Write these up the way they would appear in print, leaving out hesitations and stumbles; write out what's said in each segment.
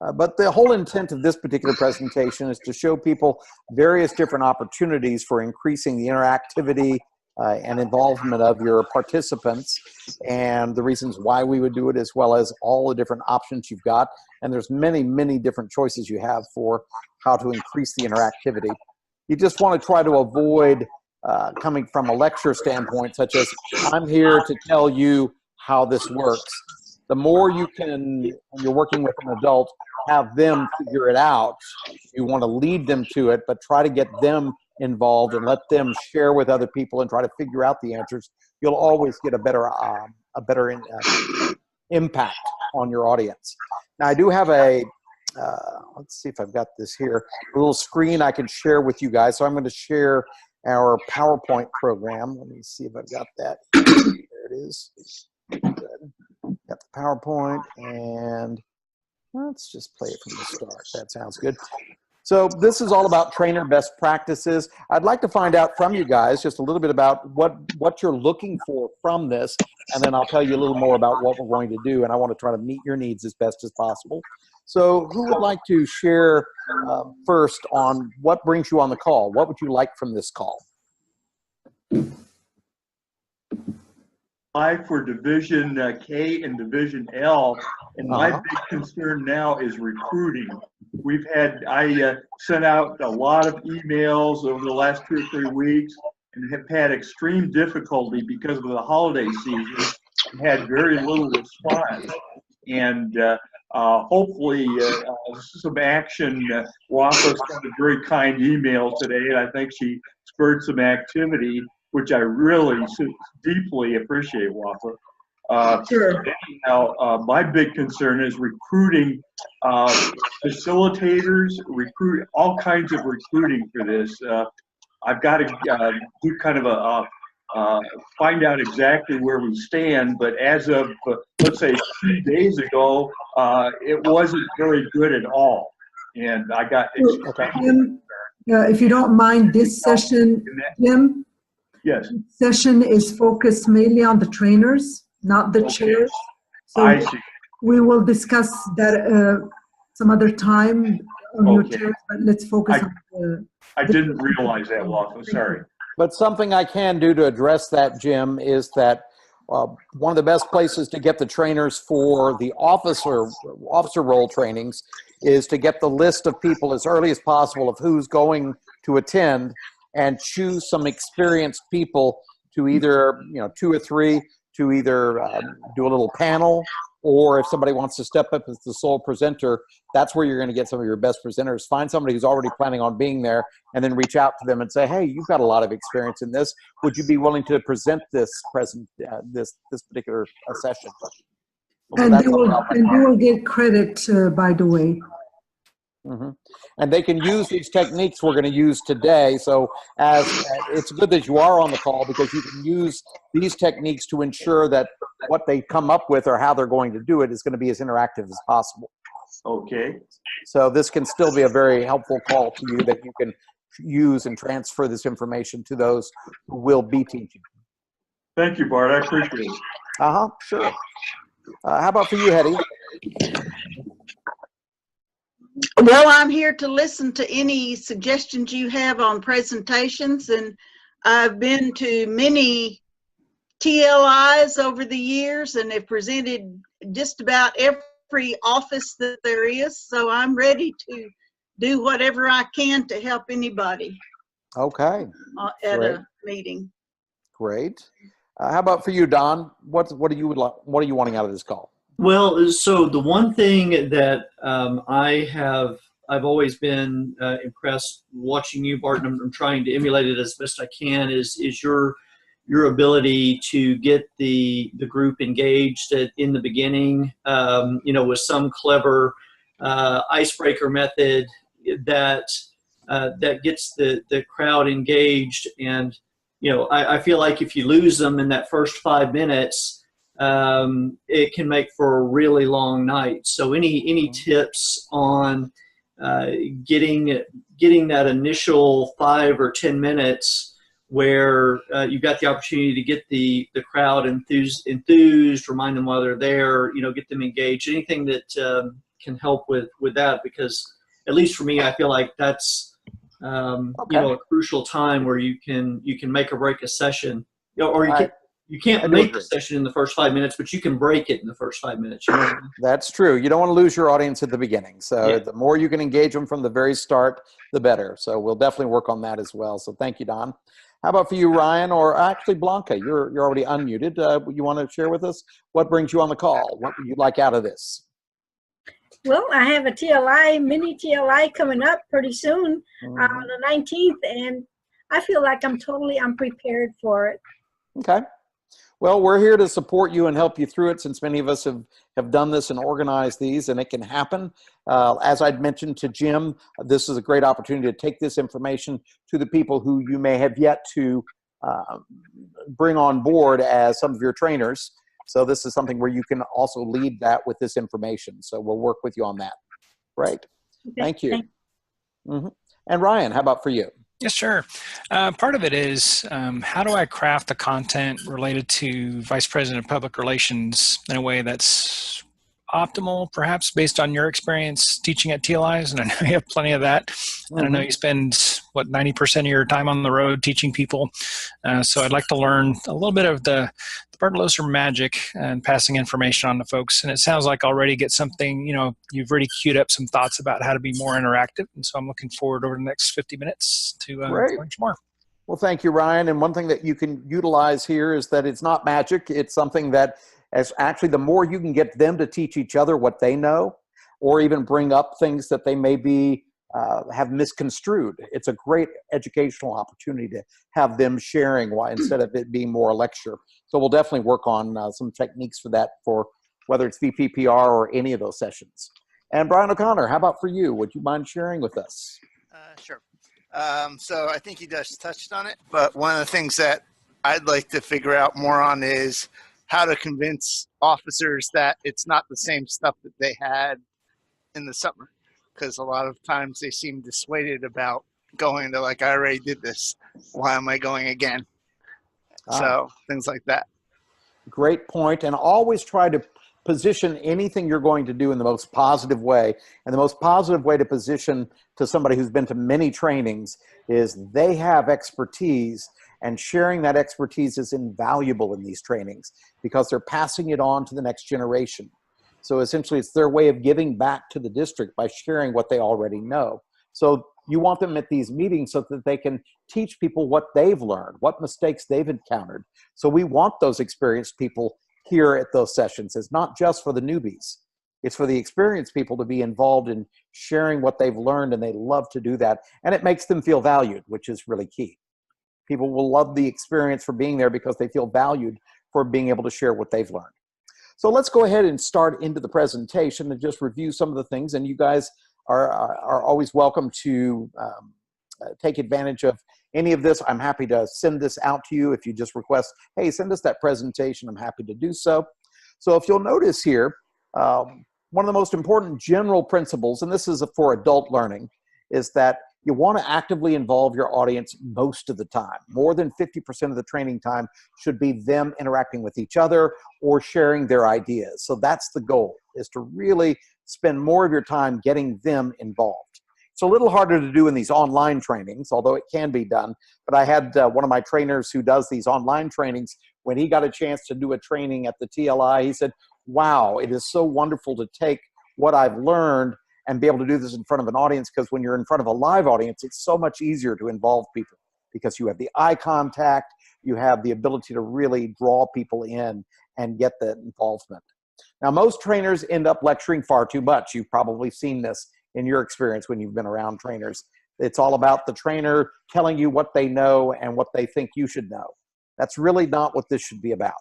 But the whole intent of this particular presentation is to show people various different opportunities for increasing the interactivity and involvement of your participants, and the reasons why we would do it, as well as all the different options you've got. And there's many, many different choices you have for how to increase the interactivity. You just want to try to avoid coming from a lecture standpoint, such as, I'm here to tell you how this works. The more you can, when you're working with an adult, have them figure it out. You want to lead them to it, but try to get them involved and let them share with other people and try to figure out the answers. You'll always get a better impact on your audience. Now, I do have a, let's see if I've got this here, a little screen I can share with you guys. So I'm going to share our PowerPoint program. Let me see if I've got that. There it is. Good. Got the PowerPoint, and let's just play it from the start. That sounds good. So this is all about trainer best practices. I'd like to find out from you guys just a little bit about what you're looking for from this, and then I'll tell you a little more about what we're going to do, and I want to try to meet your needs as best as possible. So who would like to share first on what brings you on the call? What would you like from this call? For Division K and Division L, and my big concern now is recruiting. I sent out a lot of emails over the last 2 or 3 weeks and have had extreme difficulty because of the holiday season and had very little response. And hopefully some action. Wafae sent a very kind email today, and I think she spurred some activity, which I really deeply appreciate, Wafae. Sure. Anyhow, my big concern is recruiting facilitators, recruit all kinds of recruiting for this. I've got to do kind of find out exactly where we stand, but as of, let's say, 2 days ago, it wasn't very good at all. And I got Jim, if you don't mind, this session, Jim, yes, session is focused mainly on the trainers, not the chairs. So I see. we will discuss that some other time on your chairs, but let's focus on the... I didn't realize that, Wafae. Sorry. But something I can do to address that, Jim, is that one of the best places to get the trainers for the officer role trainings is to get the list of people as early as possible of who's going to attend, and choose some experienced people to either, 2 or 3, to either do a little panel, or if somebody wants to step up as the sole presenter, that's where you're going to get some of your best presenters. Find somebody who's already planning on being there, and then reach out to them and say, hey, you've got a lot of experience in this. Would you be willing to present this particular session? And they will get credit, by the way. Mm-hmm. And they can use these techniques we're going to use today. So it's good that you are on the call, because you can use these techniques to ensure that what they come up with or how they're going to do it is going to be as interactive as possible. Okay. So this can still be a very helpful call to you that you can use and transfer this information to those who will be teaching. Thank you, Bart. I appreciate it. Sure. How about for you, Hetty? Well, I'm here to listen to any suggestions you have on presentations, and I've been to many TLIs over the years and have presented just about every office that there is, so I'm ready to do whatever I can to help anybody. Okay. At a meeting. Great. How about for you, Don? What are you wanting out of this call? Well, so the one thing that I've always been impressed watching you, Bart, and I'm trying to emulate it as best I can, is your ability to get the group engaged in the beginning, with some clever icebreaker method that gets the crowd engaged. And I feel like if you lose them in that first 5 minutes, it can make for a really long night. So any tips on getting that initial 5 or 10 minutes where you've got the opportunity to get the crowd enthused, remind them while they're there, get them engaged. Anything that can help with that, because at least for me, I feel like that's a crucial time where you can make or break a session, or you can't make the session in the first 5 minutes, but you can break it in the first 5 minutes. You know what I mean? That's true. You don't want to lose your audience at the beginning. So the more you can engage them from the very start, the better. So we'll definitely work on that as well. So thank you, Don. How about for you, Ryan, or actually Blanca? You're already unmuted. You want to share with us what brings you on the call? What would you like out of this? Well, I have a mini TLI coming up pretty soon on the 19th, and I feel like I'm totally unprepared for it. Okay. Well, we're here to support you and help you through it, since many of us have done this and organized these, and it can happen. As I'd mentioned to Jim, this is a great opportunity to take this information to the people who you may have yet to bring on board as some of your trainers. So this is something where you can also lead that with this information. So we'll work with you on that. Great. Okay. Thank you. And Ryan, how about for you? Yes, sure. Part of it is how do I craft the content related to Vice President of Public Relations in a way that's optimal, perhaps based on your experience teaching at TLIs, and I know you have plenty of that. And I know you spend, 90% of your time on the road teaching people. So I'd like to learn a little bit of the Bart Loeser magic and passing information on to folks. And it sounds like already get something, you've already queued up some thoughts about how to be more interactive. And so I'm looking forward over the next 50 minutes to learn some more. Well, thank you, Ryan. And one thing that you can utilize here is that it's not magic. It's something that, as actually, the more you can get them to teach each other what they know, or even bring up things that they may be have misconstrued, it's a great educational opportunity to have them sharing instead of it being more a lecture. So we'll definitely work on some techniques for that, for whether it's VPPR or any of those sessions. And Brian O'Connor, how about for you? Would you mind sharing with us? Sure. So I think you just touched on it, but one of the things that I'd like to figure out more on is how to convince officers that it's not the same stuff that they had in the summer. Because a lot of times they seem dissuaded about going to, like, I already did this. Why am I going again? So things like that. Great point. And always try to position anything you're going to do in the most positive way. And the most positive way to position to somebody who's been to many trainings is they have expertise, and sharing that expertise is invaluable in these trainings because they're passing it on to the next generation. So essentially, it's their way of giving back to the district by sharing what they already know. So you want them at these meetings so that they can teach people what they've learned, what mistakes they've encountered. So we want those experienced people here at those sessions. It's not just for the newbies. It's for the experienced people to be involved in sharing what they've learned, and they love to do that. And it makes them feel valued, which is really key. People will love the experience for being there because they feel valued for being able to share what they've learned. So let's go ahead and start into the presentation and just review some of the things. And you guys are always welcome to take advantage of any of this. I'm happy to send this out to you. If you just request, hey, send us that presentation, I'm happy to do so. So if you'll notice here, one of the most important general principles, and this is for adult learning, is that you want to actively involve your audience most of the time. More than 50% of the training time should be them interacting with each other or sharing their ideas. So that's the goal, is to really spend more of your time getting them involved. It's a little harder to do in these online trainings, although it can be done. But I had one of my trainers who does these online trainings, when he got a chance to do a training at the TLI, he said, wow, it is so wonderful to take what I've learned and be able to do this in front of an audience, because when you're in front of a live audience, it's so much easier to involve people because you have the eye contact, you have the ability to really draw people in and get that involvement. Now, most trainers end up lecturing far too much. You've probably seen this in your experience when you've been around trainers. It's all about the trainer telling you what they know and what they think you should know. That's really not what this should be about.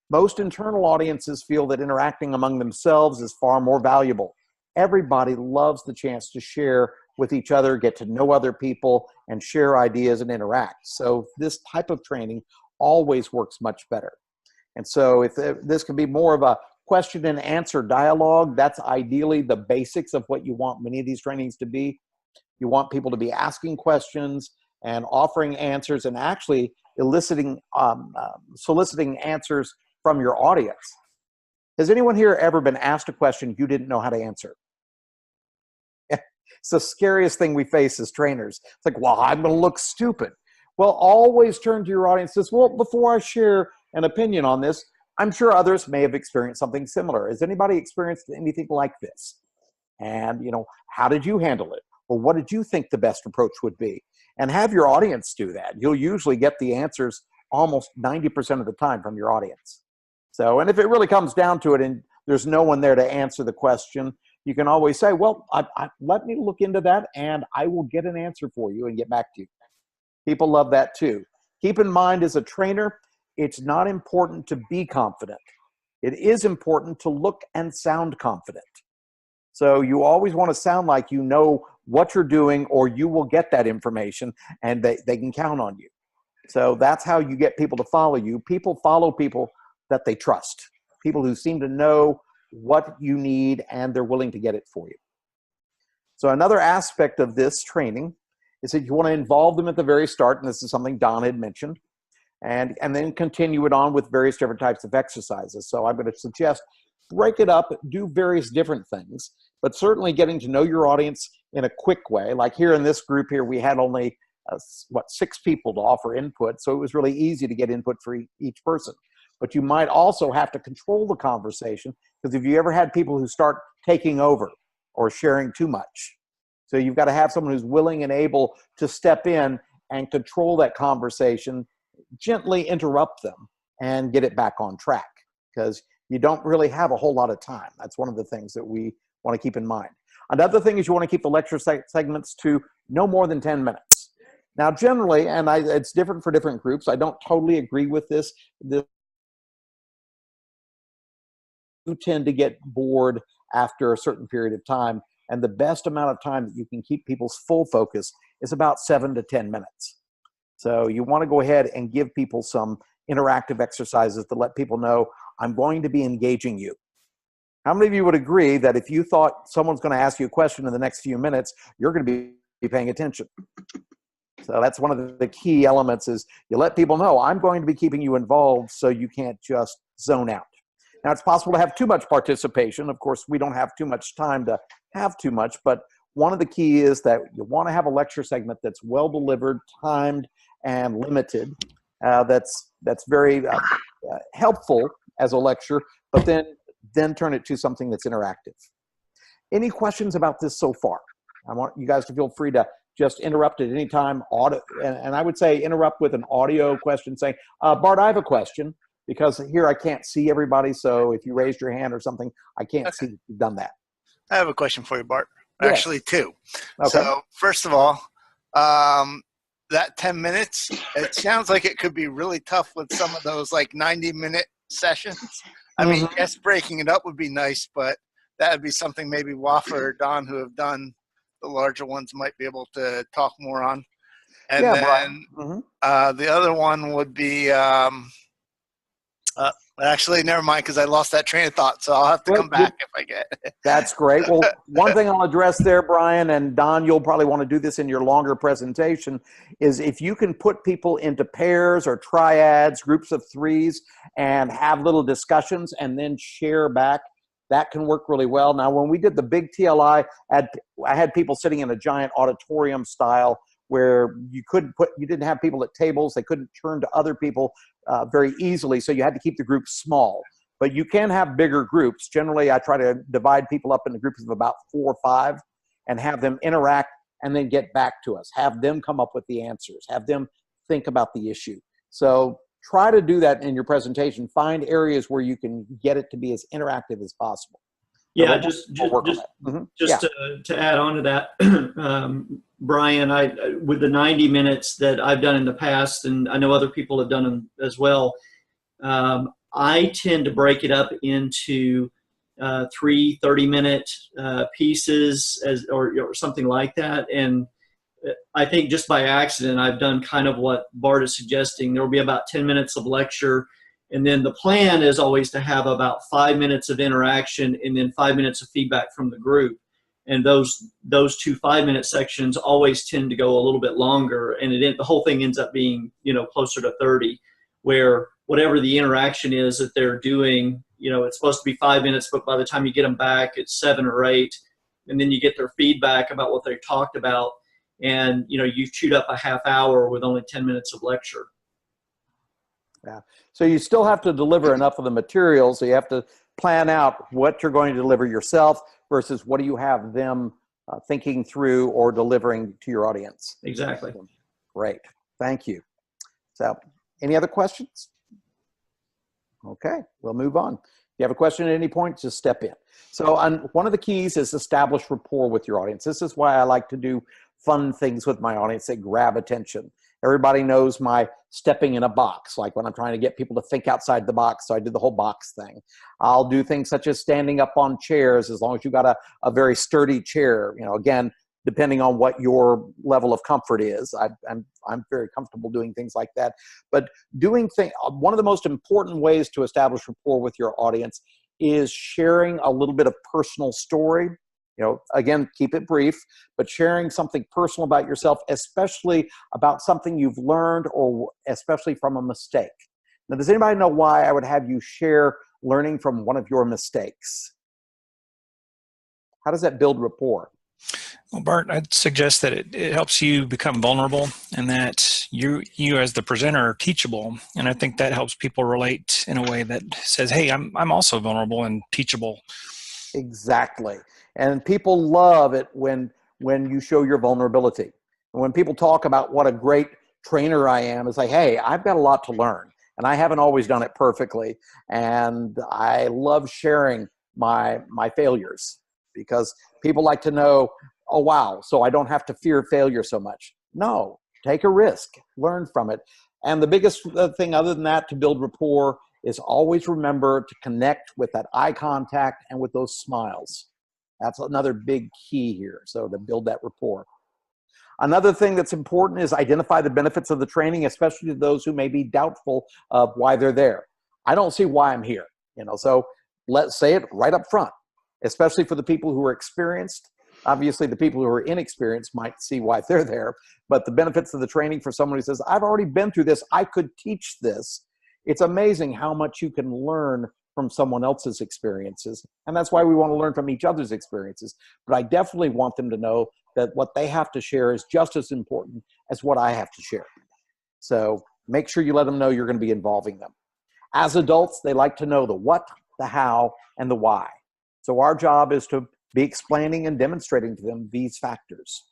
Most internal audiences feel that interacting among themselves is far more valuable. Everybody loves the chance to share with each other, get to know other people, and share ideas and interact. So this type of training always works much better. And so if this can be more of a question and answer dialogue, that's ideally the basics of what you want many of these trainings to be. You want people to be asking questions and offering answers, and actually eliciting, soliciting answers from your audience. Has anyone here ever been asked a question you didn't know how to answer? It's the scariest thing we face as trainers. It's like, well, I'm going to look stupid. Well, always turn to your audience and say, well, before I share an opinion on this, I'm sure others may have experienced something similar. Has anybody experienced anything like this? And, how did you handle it? Or what did you think the best approach would be? And have your audience do that. You'll usually get the answers almost 90% of the time from your audience. So, and if it really comes down to it and there's no one there to answer the question, you can always say, well, let me look into that and I will get an answer for you and get back to you. People love that too. Keep in mind, as a trainer, it's not important to be confident. It is important to look and sound confident. So you always want to sound like you know what you're doing, or you will get that information and they can count on you. So that's how you get people to follow you. People follow people that they trust, people who seem to know what you need and they're willing to get it for you. So another aspect of this training is that you want to involve them at the very start, and this is something Don had mentioned, and then continue it on with various different types of exercises. So I'm going to suggest break it up, do various different things, but certainly getting to know your audience in a quick way. Like here in this group here, we had only 6 people to offer input, so it was really easy to get input for each person. But you might also have to control the conversation, because if you ever had people who start taking over or sharing too much, so you've got to have someone who's willing and able to step in and control that conversation, gently interrupt them and get it back on track, because you don't really have a whole lot of time. That's one of the things that we want to keep in mind. Another thing is you want to keep the lecture segments to no more than 10 minutes. Now, generally, and it's different for different groups, I don't totally agree with this. You tend to get bored after a certain period of time, and the best amount of time that you can keep people's full focus is about 7 to 10 minutes. So you want to go ahead and give people some interactive exercises to let people know, I'm going to be engaging you. How many of you would agree that if you thought someone's going to ask you a question in the next few minutes, you're going to be paying attention? So that's one of the key elements, is you let people know, I'm going to be keeping you involved, so you can't just zone out. Now, it's possible to have too much participation. Of course, we don't have too much time to have too much, but one of the key is that you want to have a lecture segment that's well delivered, timed, and limited. That's very helpful as a lecture, but then turn it to something that's interactive. Any questions about this so far? I want you guys to feel free to just interrupt at any time. And I would say interrupt with an audio question saying, Bart, I have a question, because here I can't see everybody. So if you raised your hand or something, I can't see that you've done that. I have a question for you, Bart. Yes. Actually, 2. Okay. So first of all, that 10 minutes, it sounds like it could be really tough with some of those like 90-minute sessions. I mean, yes, breaking it up would be nice, but that would be something maybe Wafae or Don, who have done the larger ones, might be able to talk more on. And then the other one would be actually, never mind, because I lost that train of thought, so I'll have to come back if I get it. That's great. Well, one thing I'll address there, Brian, and Don, you'll probably want to do this in your longer presentation, is if you can put people into pairs or triads, groups of 3s, and have little discussions and then share back, that can work really well. Now, when we did the big TLI, I had people sitting in a giant auditorium style where you didn't have people at tables, they couldn't turn to other people very easily, so you had to keep the group small. But you can have bigger groups. Generally, I try to divide people up into groups of about 4 or 5 and have them interact and then get back to us. Have them come up with the answers. Have them think about the issue. So try to do that in your presentation. Find areas where you can get it to be as interactive as possible. Yeah, So to add on to that, Brian, with the 90 minutes that I've done in the past, and I know other people have done them as well, I tend to break it up into 3 30-minute pieces or something like that. And I think just by accident, I've done kind of what Bart is suggesting. There will be about 10 minutes of lecture. And then the plan is always to have about 5 minutes of interaction and then 5 minutes of feedback from the group. And those 2 5-minute sections always tend to go a little bit longer. And the whole thing ends up being, closer to 30, where whatever the interaction is that they're doing, it's supposed to be 5 minutes, but by the time you get them back, it's 7 or 8. And then you get their feedback about what they talked about. And, you've chewed up a half hour with only 10 minutes of lecture. Yeah. So you still have to deliver enough of the material. So you have to plan out what you're going to deliver yourself versus what do you have them thinking through or delivering to your audience. Exactly. Great. Thank you. So any other questions? Okay, we'll move on. If you have a question at any point, just step in. So one of the keys is establish rapport with your audience. This is why I like to do fun things with my audience that grab attention. Everybody knows my stepping in a box, like when I'm trying to get people to think outside the box. So I did the whole box thing. I'll do things such as standing up on chairs, as long as you've got a very sturdy chair. Again, depending on what your level of comfort is. I'm very comfortable doing things like that. But one of the most important ways to establish rapport with your audience is sharing a little bit of personal story. Again, keep it brief, but sharing something personal about yourself, especially about something you've learned or especially from a mistake. Now, does anybody know why I would have you share learning from one of your mistakes? How does that build rapport? Well, Bart, I'd suggest that it helps you become vulnerable and that you as the presenter are teachable. And I think that helps people relate in a way that says, hey, I'm also vulnerable and teachable. Exactly. And people love it when you show your vulnerability. And when people talk about what a great trainer I am, it's like, hey, I've got a lot to learn. And I haven't always done it perfectly. And I love sharing my failures because people like to know, oh, wow, so I don't have to fear failure so much. No, take a risk, learn from it. And the biggest thing other than that to build rapport is always remember to connect with that eye contact and with those smiles. That's another big key here, so to build that rapport. Another thing that's important is identify the benefits of the training, especially to those who may be doubtful of why they're there. I don't see why I'm here, so let's say it right up front, especially for the people who are experienced. Obviously, the people who are inexperienced might see why they're there, but the benefits of the training for someone who says, I've already been through this, I could teach this. It's amazing how much you can learn from someone else's experiences. And that's why we want to learn from each other's experiences. But I definitely want them to know that what they have to share is just as important as what I have to share. So make sure you let them know you're going to be involving them. As adults, they like to know the what, the how, and the why. So our job is to be explaining and demonstrating to them these factors.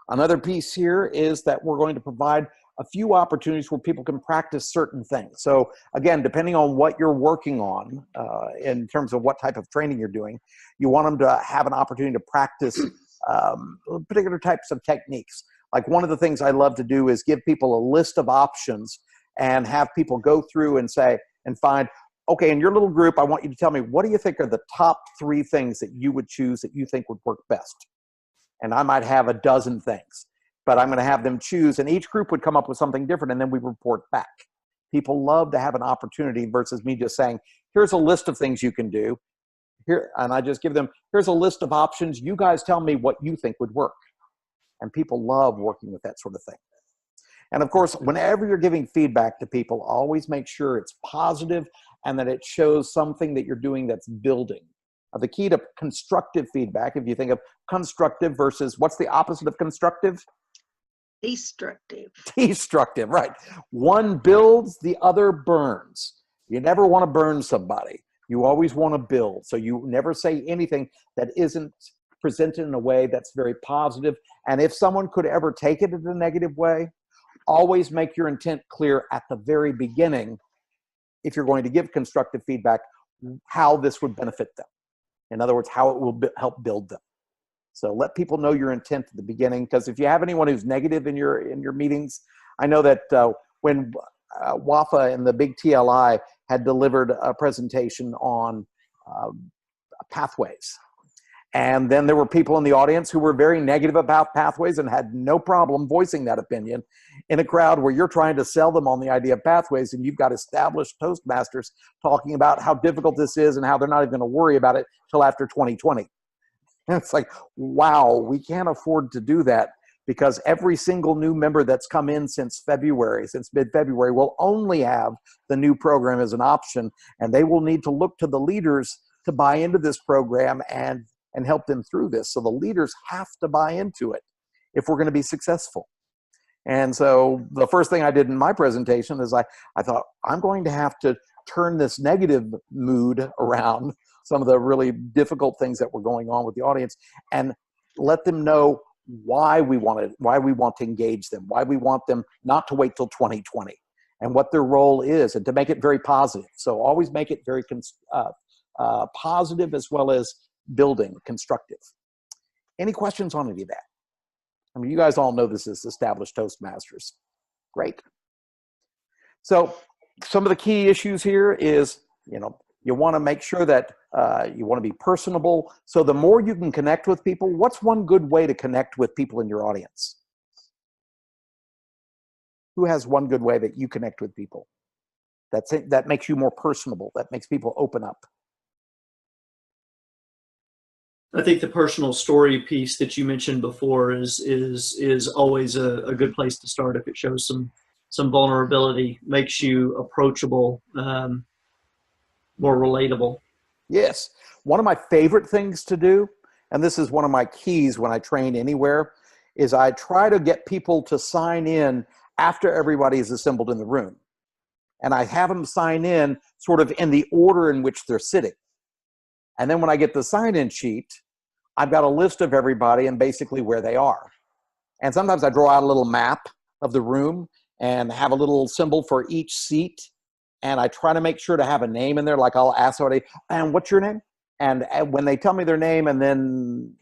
Another piece here is that we're going to provide a few opportunities where people can practice certain things. So again, depending on what you're working on in terms of what type of training you're doing, you want them to have an opportunity to practice particular types of techniques. Like one of the things I love to do is give people a list of options and have people go through and say, and find, okay, in your little group, I want you to tell me, what do you think are the top 3 things that you would choose that you think would work best? And I might have a dozen things, but I'm going to have them choose, and each group would come up with something different, and then we report back. People love to have an opportunity versus me just saying, here's a list of things you can do. Here, and I just give them, here's a list of options. You guys tell me what you think would work. And people love working with that sort of thing. And of course, whenever you're giving feedback to people, always make sure it's positive and that it shows something that you're doing that's building. The key to constructive feedback, if you think of constructive versus what's the opposite of constructive? Destructive. Destructive, right. One builds, the other burns. You never want to burn somebody. You always want to build. So you never say anything that isn't presented in a way that's very positive. And if someone could ever take it in a negative way, always make your intent clear at the very beginning if you're going to give constructive feedback, how this would benefit them. In other words, how it will help build them. So let people know your intent at the beginning, because if you have anyone who's negative in your meetings, I know that when Wafae and the big TLI had delivered a presentation on pathways, and then there were people in the audience who were very negative about pathways and had no problem voicing that opinion in a crowd where you're trying to sell them on the idea of pathways, and you've got established Toastmasters talking about how difficult this is and how they're not even going to worry about it till after 2020. And it's like, wow, we can't afford to do that, because every single new member that's come in since mid-February, will only have the new program as an option, and they will need to look to the leaders to buy into this program and help them through this. So the leaders have to buy into it if we're going to be successful. And so the first thing I did in my presentation is I thought, I'm going to have to turn this negative mood around, some of the really difficult things that were going on with the audience, and let them know why we want to engage them, why we want them not to wait till 2020, and what their role is, and to make it very positive. So always make it very positive as well as building, constructive. Any questions on any of that? I mean, you guys all know this is established Toastmasters. Great. So some of the key issues here is, you want to make sure that you want to be personable. So the more you can connect with people, what's one good way to connect with people in your audience? Who has one good way that you connect with people? That makes you more personable, that makes people open up? I think the personal story piece that you mentioned before is always a good place to start. If it shows some vulnerability, makes you approachable, more relatable. Yes. One of my favorite things to do, and this is one of my keys when I train anywhere, is I try to get people to sign in after everybody is assembled in the room. And I have them sign in sort of in the order in which they're sitting. And then when I get the sign-in sheet, I've got a list of everybody and basically where they are. And sometimes I draw out a little map of the room and have a little symbol for each seat. And I try to make sure to have a name in there. Like I'll ask somebody, and what's your name? And when they tell me their name, and then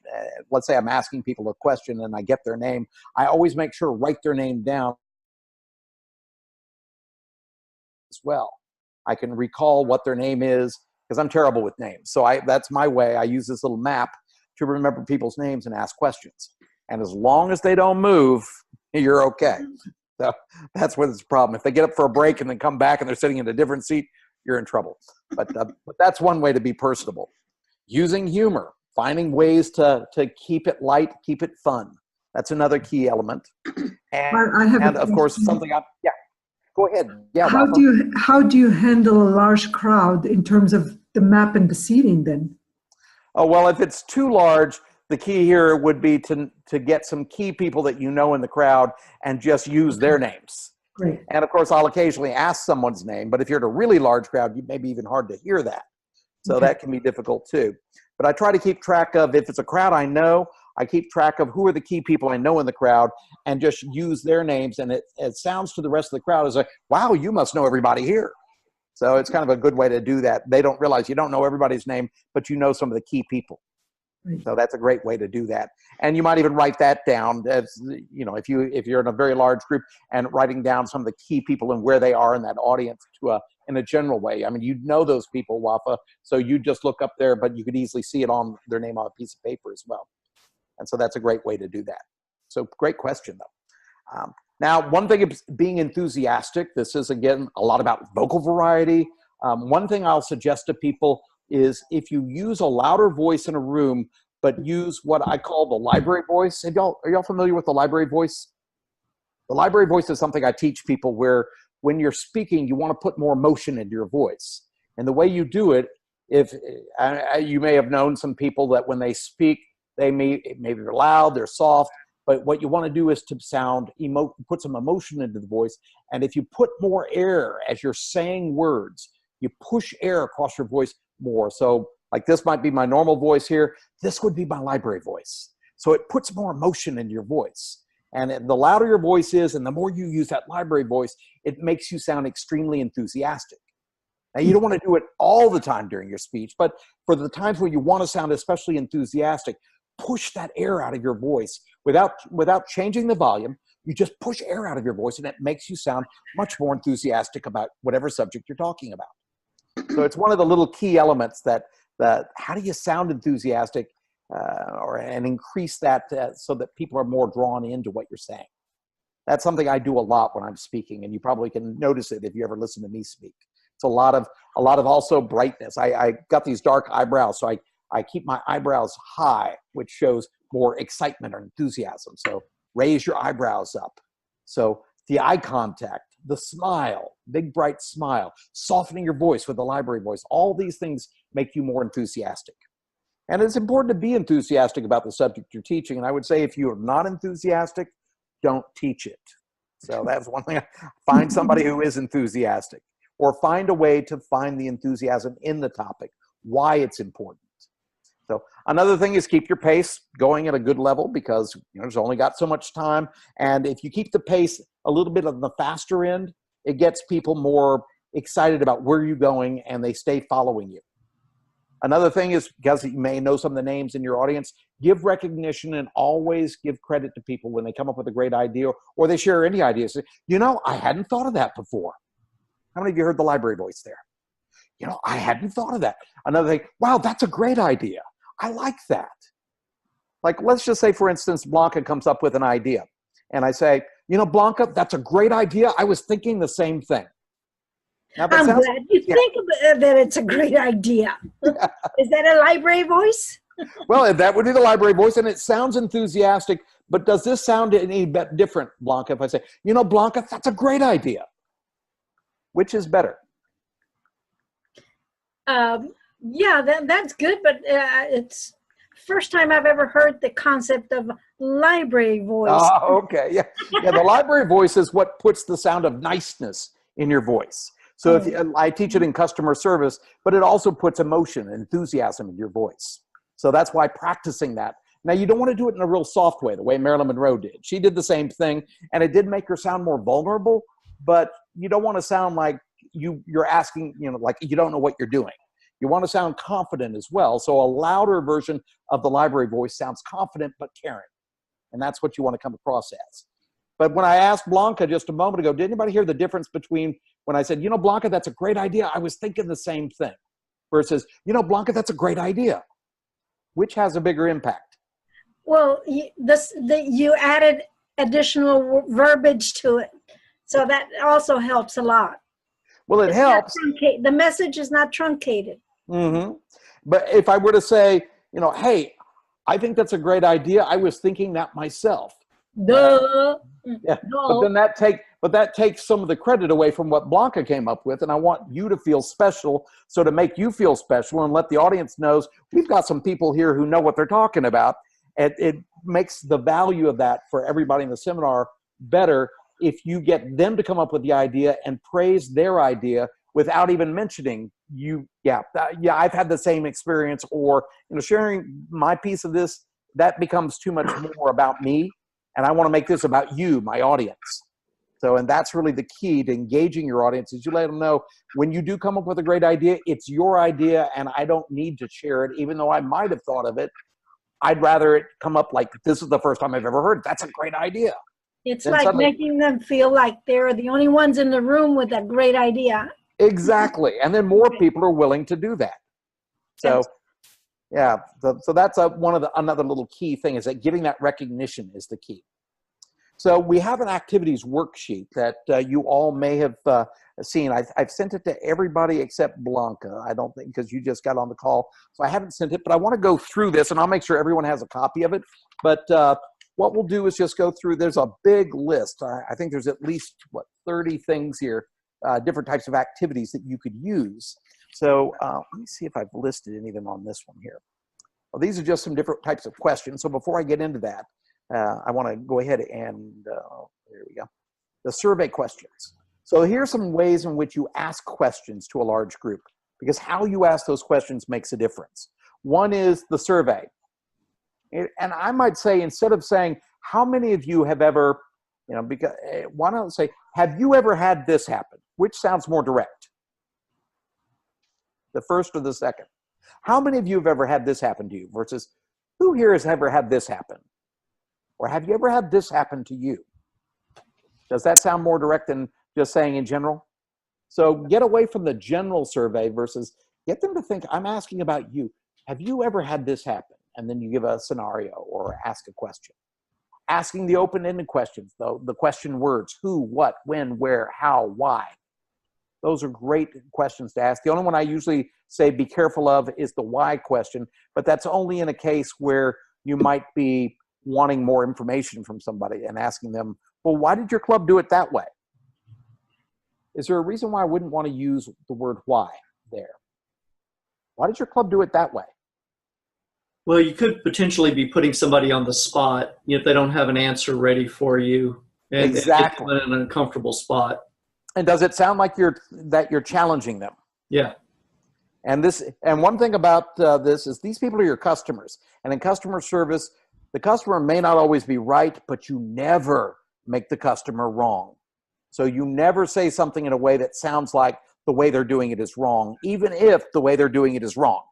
let's say I'm asking people a question and I get their name, I always make sure to write their name down as well. I can recall what their name is because I'm terrible with names. So that's my way. I use this little map to remember people's names and ask questions. And as long as they don't move, you're okay. So that's where it's a problem. If they get up for a break and then come back and they're sitting in a different seat, you're in trouble. But that's one way to be personable. Using humor, finding ways to keep it light, keep it fun. That's another key element. And of course, something yeah, go ahead. Yeah. How do you handle a large crowd in terms of the map and the seating then? Oh, well, if it's too large, the key here would be to get some key people that you know in the crowd and just use their names. Great. And of course, I'll occasionally ask someone's name, but if you're at a really large crowd, it may be even hard to hear that. So that can be difficult too. But I try to keep track of, if it's a crowd I know, I keep track of who are the key people I know in the crowd and just use their names. And it sounds to the rest of the crowd as like, wow, you must know everybody here. So it's kind of a good way to do that. They don't realize you don't know everybody's name, but you know some of the key people. Right. So that's a great way to do that. And you might even write that down as, if you're in a very large group, and writing down some of the key people and where they are in that audience in a general way. I mean, you know those people, Wafa, so you just look up there, but you could easily see it on their name on a piece of paper as well. And so that's a great way to do that. So great question, though. Now, one thing is being enthusiastic. This is, again, a lot about vocal variety. One thing I'll suggest to people is if you use a louder voice in a room, but use what I call the library voice. Are y'all familiar with the library voice? The library voice is something I teach people where when you're speaking, you want to put more emotion into your voice. And the way you do it, you may have known some people that when they speak, maybe they're loud, they're soft, but what you want to do is to put some emotion into the voice. And if you put more air as you're saying words, you push air across your voice more. So like this might be my normal voice here. This would be my library voice. So it puts more emotion into your voice. And the louder your voice is, and the more you use that library voice, it makes you sound extremely enthusiastic. Now, you don't want to do it all the time during your speech, but for the times where you want to sound especially enthusiastic, push that air out of your voice without changing the volume. You just push air out of your voice, and it makes you sound much more enthusiastic about whatever subject you're talking about. So it's one of the little key elements that how do you sound enthusiastic and increase that so that people are more drawn into what you're saying. That's something I do a lot when I'm speaking, and you probably can notice it if you ever listen to me speak. It's a lot of also brightness. I got these dark eyebrows, so I keep my eyebrows high, which shows more excitement or enthusiasm. So raise your eyebrows up. So the eye contact, the smile, big bright smile, softening your voice with the library voice, all these things make you more enthusiastic. And it's important to be enthusiastic about the subject you're teaching. And I would say if you are not enthusiastic, don't teach it. So that's one thing. Find somebody who is enthusiastic, or find a way to find the enthusiasm in the topic, why it's important. So another thing is keep your pace going at a good level, because there's only got so much time. And if you keep the pace a little bit on the faster end, it gets people more excited about where you're going and they stay following you. Another thing is, because you may know some of the names in your audience, give recognition and always give credit to people when they come up with a great idea or they share any ideas. I hadn't thought of that before. How many of you heard the library voice there? I hadn't thought of that. Another thing, wow, that's a great idea. I like that. Like, let's just say, for instance, Blanca comes up with an idea. And I say, Blanca, that's a great idea. I was thinking the same thing. Now, I'm glad you think that it's a great idea. Yeah. Is that a library voice? Well, that would be the library voice, and it sounds enthusiastic. But does this sound any different, Blanca, if I say, Blanca, that's a great idea? Which is better? Yeah, that's good, but it's first time I've ever heard the concept of library voice. Oh, okay. Yeah. Yeah, the library voice is what puts the sound of niceness in your voice. So I teach it in customer service, but it also puts emotion, enthusiasm in your voice. So that's why practicing that. Now, you don't want to do it in a real soft way, the way Marilyn Monroe did. She did the same thing, and it did make her sound more vulnerable, but you don't want to sound like you're asking, like you don't know what you're doing. You want to sound confident as well. So a louder version of the library voice sounds confident but caring. And that's what you want to come across as. But when I asked Blanca just a moment ago, did anybody hear the difference between when I said, Blanca, that's a great idea? I was thinking the same thing. Versus, Blanca, that's a great idea. Which has a bigger impact? Well, you added additional verbiage to it. So that also helps a lot. Well, it helps. The message is not truncated. Mm-hmm. But if I were to say, hey, I think that's a great idea. I was thinking that myself. Duh. Yeah. No. But that takes some of the credit away from what Blanca came up with. And I want you to feel special. So to make you feel special and let the audience knows we've got some people here who know what they're talking about. And it makes the value of that for everybody in the seminar better if you get them to come up with the idea and praise their idea without even mentioning you. Yeah, I've had the same experience, or sharing my piece of this, that becomes too much more about me, and I want to make this about you, my audience. So, and that's really the key to engaging your audience, is you let them know when you do come up with a great idea, it's your idea, and I don't need to share it, even though I might have thought of it. I'd rather it come up like, this is the first time I've ever heard. That's a great idea. It's then like making them feel like they're the only ones in the room with a great idea. Exactly. And then more people are willing to do that. So, yeah. So that's another little key thing, is that giving that recognition is the key. So we have an activities worksheet that you all may have seen. I've sent it to everybody except Blanca. I don't think, because you just got on the call. So I haven't sent it, but I want to go through this, and I'll make sure everyone has a copy of it. But what we'll do is just go through. There's a big list. I think there's at least, 30 things here, different types of activities that you could use. So let me see if I've listed any of them on this one here. Well, these are just some different types of questions. So before I get into that, I want to go ahead and, there we go, the survey questions. So here's some ways in which you ask questions to a large group, because how you ask those questions makes a difference. One is the survey. And I might say, instead of saying, how many of you have ever, because why don't I say, have you ever had this happen? Which sounds more direct? The first or the second? How many of you have ever had this happen to you? Versus, who here has ever had this happen? Or have you ever had this happen to you? Does that sound more direct than just saying in general? So get away from the general survey versus get them to think, I'm asking about you. Have you ever had this happen? And then you give a scenario or ask a question. Asking the open-ended questions, though, the question words, who, what, when, where, how, why. Those are great questions to ask. The only one I usually say be careful of is the why question, but that's only in a case where you might be wanting more information from somebody and asking them, well, why did your club do it that way? Is there a reason why I wouldn't want to use the word why there? Why did your club do it that way? Well, you could potentially be putting somebody on the spot if they don't have an answer ready for you, and Exactly. get them in an uncomfortable spot. And does it sound like you're challenging them? Yeah. And one thing about this is these people are your customers. And in customer service, the customer may not always be right, but you never make the customer wrong. So you never say something in a way that sounds like the way they're doing it is wrong, even if the way they're doing it is wrong.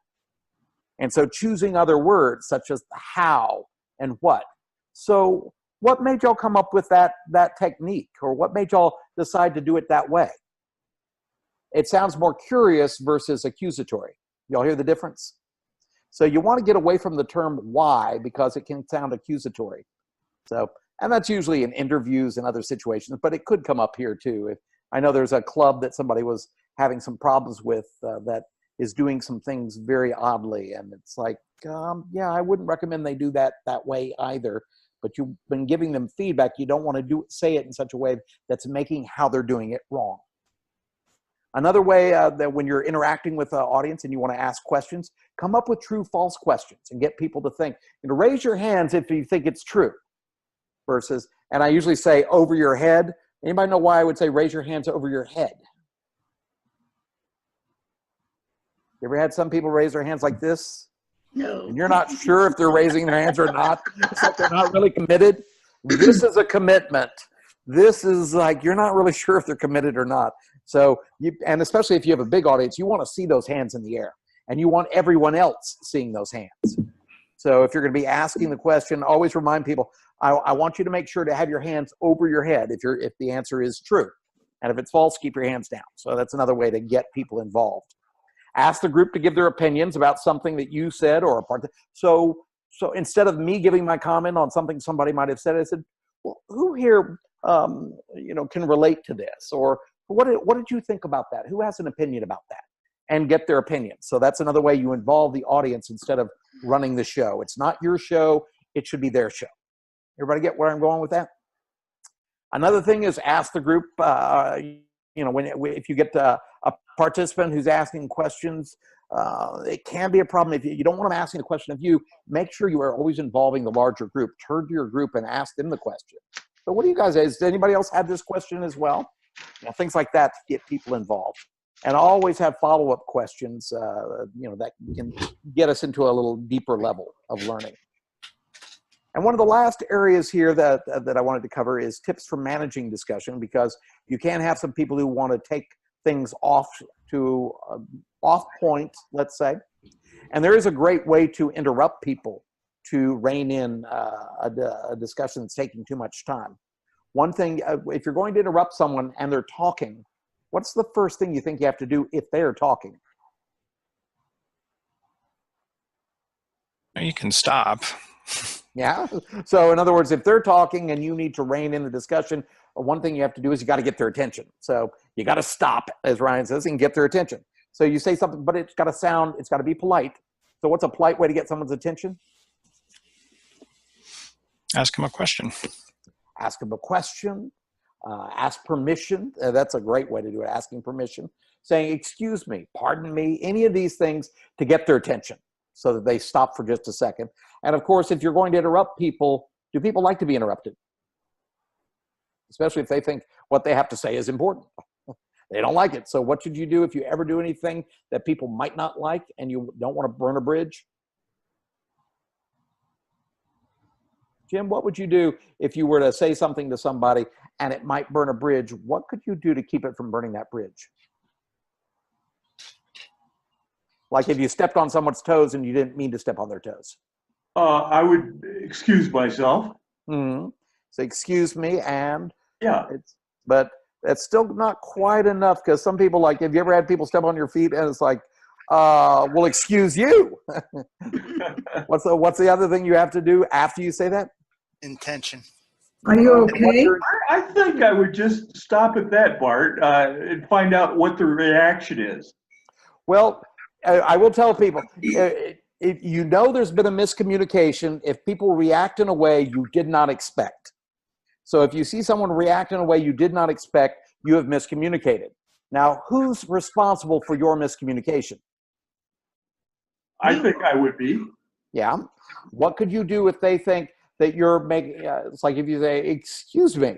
And so choosing other words such as how and what. So what made y'all come up with that technique, or what made y'all decide to do it that way? It sounds more curious versus accusatory. Y'all hear the difference? So you want to get away from the term why because it can sound accusatory. So, and that's usually in interviews and other situations, but it could come up here too. I know there's a club that somebody was having some problems with that is doing some things very oddly, and it's like, yeah, I wouldn't recommend they do that way either. But you've been giving them feedback. You don't want to say it in such a way that's making how they're doing it wrong. Another way that when you're interacting with an audience and you want to ask questions, come up with true-false questions and get people to think. Raise your hands if you think it's true. Versus, and I usually say over your head. Anybody know why I would say raise your hands over your head? You ever had some people raise their hands like this? No. And you're not sure if they're raising their hands or not. It's like they're not really committed. This is a commitment. This is like, you're not really sure if they're committed or not. So, and especially if you have a big audience, you want to see those hands in the air. And you want everyone else seeing those hands. So if you're going to be asking the question, always remind people, I want you to make sure to have your hands over your head if the answer is true. And if it's false, keep your hands down. So that's another way to get people involved. Ask the group to give their opinions about something that you said or a part. So instead of me giving my comment on something somebody might have said, I said, well, who here can relate to this? Or what did you think about that? Who has an opinion about that? And get their opinion. So that's another way you involve the audience instead of running the show. It's not your show. It should be their show. Everybody get where I'm going with that? Another thing is ask the group, if you get a participant who's asking questions, it can be a problem. If you don't want them asking a question of you, make sure you are always involving the larger group. Turn to your group and ask them the question. So what do you guys, has anybody else had this question as well? Things like that to get people involved. And always have follow-up questions, that can get us into a little deeper level of learning. And one of the last areas here that I wanted to cover is tips for managing discussion, because you can have some people who want to take things off point, let's say. And there is a great way to interrupt people to rein in a discussion that's taking too much time. One thing, if you're going to interrupt someone and they're talking, what's the first thing you think you have to do if they're talking? You can stop. Yeah. So in other words, if they're talking and you need to rein in the discussion, one thing you have to do is you got to get their attention. So you got to stop, as Ryan says, and get their attention. So you say something, but it's got to be polite. So what's a polite way to get someone's attention? Ask them a question. Ask them a question. Ask permission. That's a great way to do it. Asking permission. Saying, excuse me, pardon me, any of these things to get their attention so that they stop for just a second. And of course, if you're going to interrupt people, do people like to be interrupted? Especially if they think what they have to say is important. They don't like it. So what should you do if you ever do anything that people might not like and you don't want to burn a bridge? Jim, what would you do if you were to say something to somebody and it might burn a bridge? What could you do to keep it from burning that bridge? Like if you stepped on someone's toes and you didn't mean to step on their toes. I would excuse myself. Mm-hmm. So excuse me, and yeah, but that's still not quite enough, because some people, like, have you ever had people step on your feet and it's like, well, excuse you. What's the other thing you have to do after you say that? Intention. Are you okay? I think I would just stop at that, Bart, and find out what the reaction is. Well, I will tell people, if you know there's been a miscommunication if people react in a way you did not expect. So if you see someone react in a way you did not expect, you have miscommunicated. Now, who's responsible for your miscommunication? I think I would be. Yeah. What could you do if they think that you're making, it's like if you say, excuse me,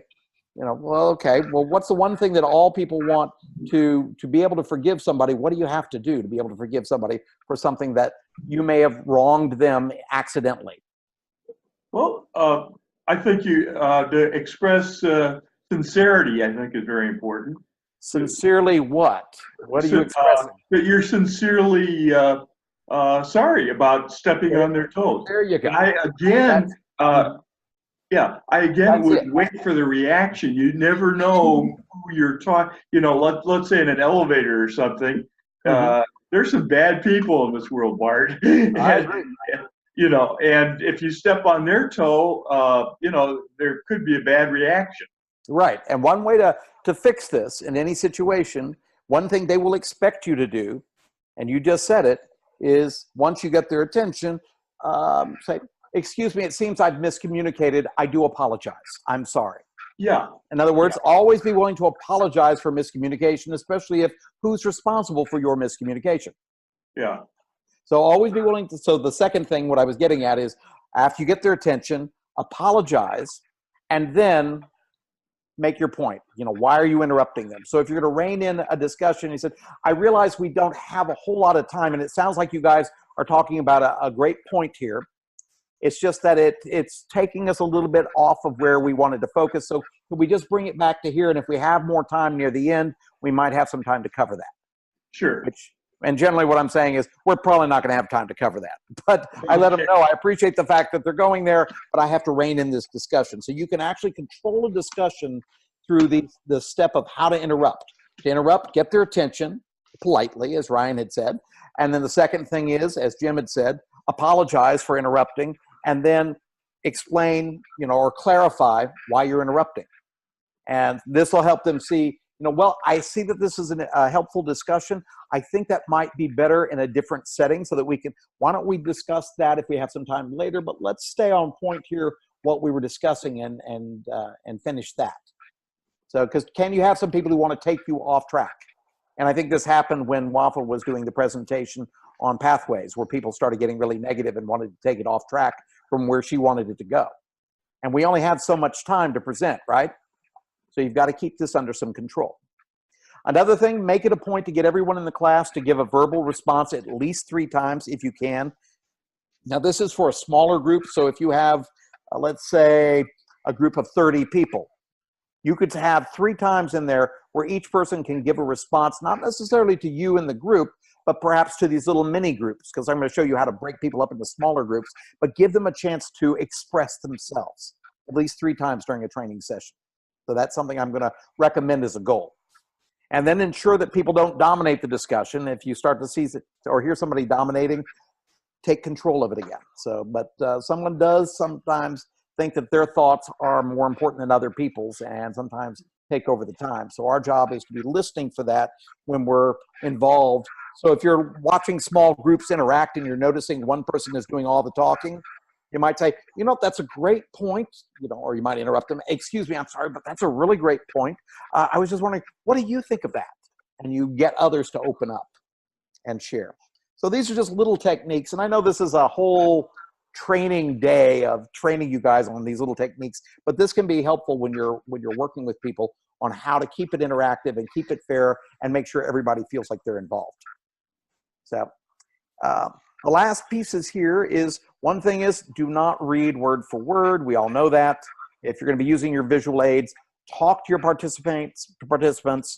you know, well, okay, well, what's the one thing that all people want to be able to forgive somebody? What do you have to do to be able to forgive somebody for something that you may have wronged them accidentally? Well, I think to express sincerity, I think is very important. Sincerely what? What are you expressing? That you're sincerely sorry about stepping on their toes. There you go. I again would wait for the reaction. You never know who you're talking. You know, let's say in an elevator or something. There's some bad people in this world, Bart. You know, and if you step on their toe, you know, there could be a bad reaction. Right. And one way to fix this in any situation, one thing they will expect you to do, and you just said it, is once you get their attention, say, excuse me, it seems I've miscommunicated. I do apologize. I'm sorry. Yeah. In other words, always be willing to apologize for miscommunication, especially if who's responsible for your miscommunication. Yeah. So always be willing to, so the second thing, what I was getting at is after you get their attention, apologize, and then make your point. You know, why are you interrupting them? So if you're going to rein in a discussion, he said, I realize we don't have a whole lot of time, and it sounds like you guys are talking about a great point here. It's just that it's taking us a little bit off of where we wanted to focus. So could we just bring it back to here? And if we have more time near the end, we might have some time to cover that. Sure. And generally what I'm saying is we're probably not going to have time to cover that. But I let them know I appreciate the fact that they're going there, but I have to rein in this discussion. So you can actually control a discussion through the step of how to interrupt. To interrupt, get their attention politely, as Ryan had said. And then the second thing is, as Jim had said, apologize for interrupting and then explain, you know, or clarify why you're interrupting. And this will help them see, you know, well, I see that this is a helpful discussion. I think that might be better in a different setting so that we can, why don't we discuss that if we have some time later, but let's stay on point here, what we were discussing and finish that. So, because can you have some people who want to take you off track? And I think this happened when Wafae was doing the presentation on pathways, where people started getting really negative and wanted to take it off track from where she wanted it to go. And we only have so much time to present, right? So you've got to keep this under some control. Another thing, make it a point to get everyone in the class to give a verbal response at least 3 times if you can. Now this is for a smaller group. So if you have, let's say, a group of 30 people, you could have 3 times in there where each person can give a response, not necessarily to you in the group, but perhaps to these little mini groups, because I'm going to show you how to break people up into smaller groups, but give them a chance to express themselves at least 3 times during a training session. So that's something I'm going to recommend as a goal. And then ensure that people don't dominate the discussion. If you start to see or hear somebody dominating, take control of it again. So, but someone does sometimes think that their thoughts are more important than other people's and sometimes take over the time. So our job is to be listening for that when we're involved. So if you're watching small groups interact and you're noticing one person is doing all the talking, you might say, you know, that's a great point, you know, or you might interrupt them. Excuse me, I'm sorry, but that's a really great point. I was just wondering, what do you think of that? And you get others to open up and share. So these are just little techniques. And I know this is a whole training day of training you guys on these little techniques, but this can be helpful when you're working with people on how to keep it interactive and keep it fair and make sure everybody feels like they're involved. So the last pieces here is, one thing is, do not read word for word. We all know that. If you're going to be using your visual aids, talk to your participants,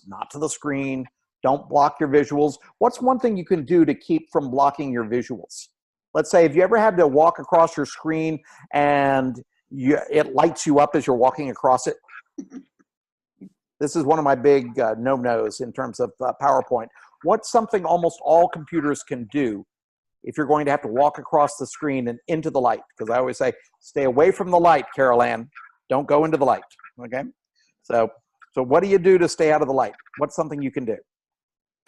not to the screen. Don't block your visuals. What's one thing you can do to keep from blocking your visuals? Let's say, have you ever had to walk across your screen and it lights you up as you're walking across it? This is one of my big no-nos in terms of PowerPoint. What's something almost all computers can do if you're going to have to walk across the screen and into the light? Because I always say, stay away from the light, Carol Ann. Don't go into the light, okay? So what do you do to stay out of the light? What's something you can do?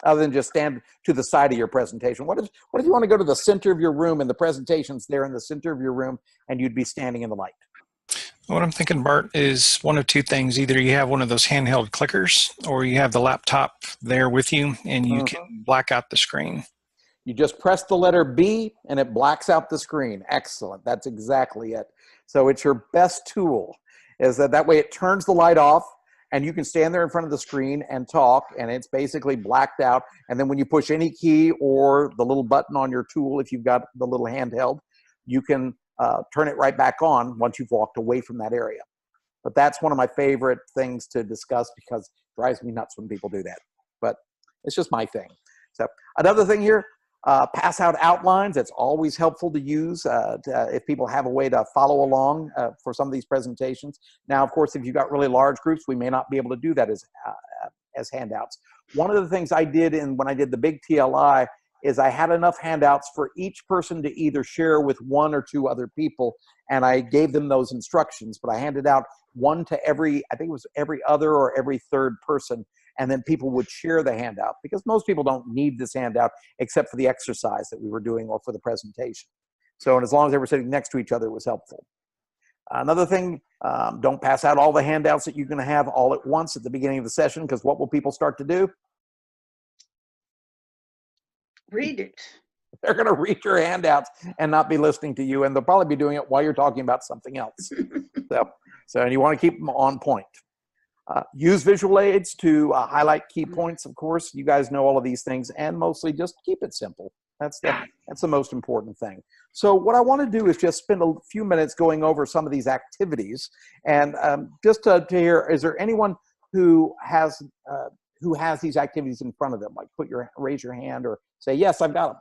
other than just stand to the side of your presentation? What if you want to go to the center of your room and the presentation's there in the center of your room and you'd be standing in the light? What I'm thinking, Bart, is one of two things. Either you have one of those handheld clickers or you have the laptop there with you and you can black out the screen. You just press the letter B and it blacks out the screen. Excellent. That's exactly it. So it's your best tool, is that way it turns the light off and you can stand there in front of the screen and talk, and it's basically blacked out. And then when you push any key or the little button on your tool, if you've got the little handheld, you can turn it right back on once you've walked away from that area. But that's one of my favorite things to discuss because it drives me nuts when people do that. But it's just my thing. So another thing here, pass out outlines. It's always helpful to use if people have a way to follow along for some of these presentations. Now, of course, if you've got really large groups, we may not be able to do that as handouts. One of the things I did when I did the big TLI is I had enough handouts for each person to either share with one or two other people, and I gave them those instructions, but I handed out one to every, I think it was every other or every third person, and then people would share the handout because most people don't need this handout except for the exercise that we were doing or for the presentation. So, and as long as they were sitting next to each other, it was helpful. Another thing, don't pass out all the handouts that you're going to have all at once at the beginning of the session, because what will people start to do? Read it. They're going to read your handouts and not be listening to you, and they'll probably be doing it while you're talking about something else. So you want to keep them on point. Use visual aids to highlight key points, of course. You guys know all of these things, and mostly just keep it simple. That's the most important thing. So what I want to do is just spend a few minutes going over some of these activities, and just to hear, is there anyone who has these activities in front of them? Like raise your hand or say, yes, I've got them.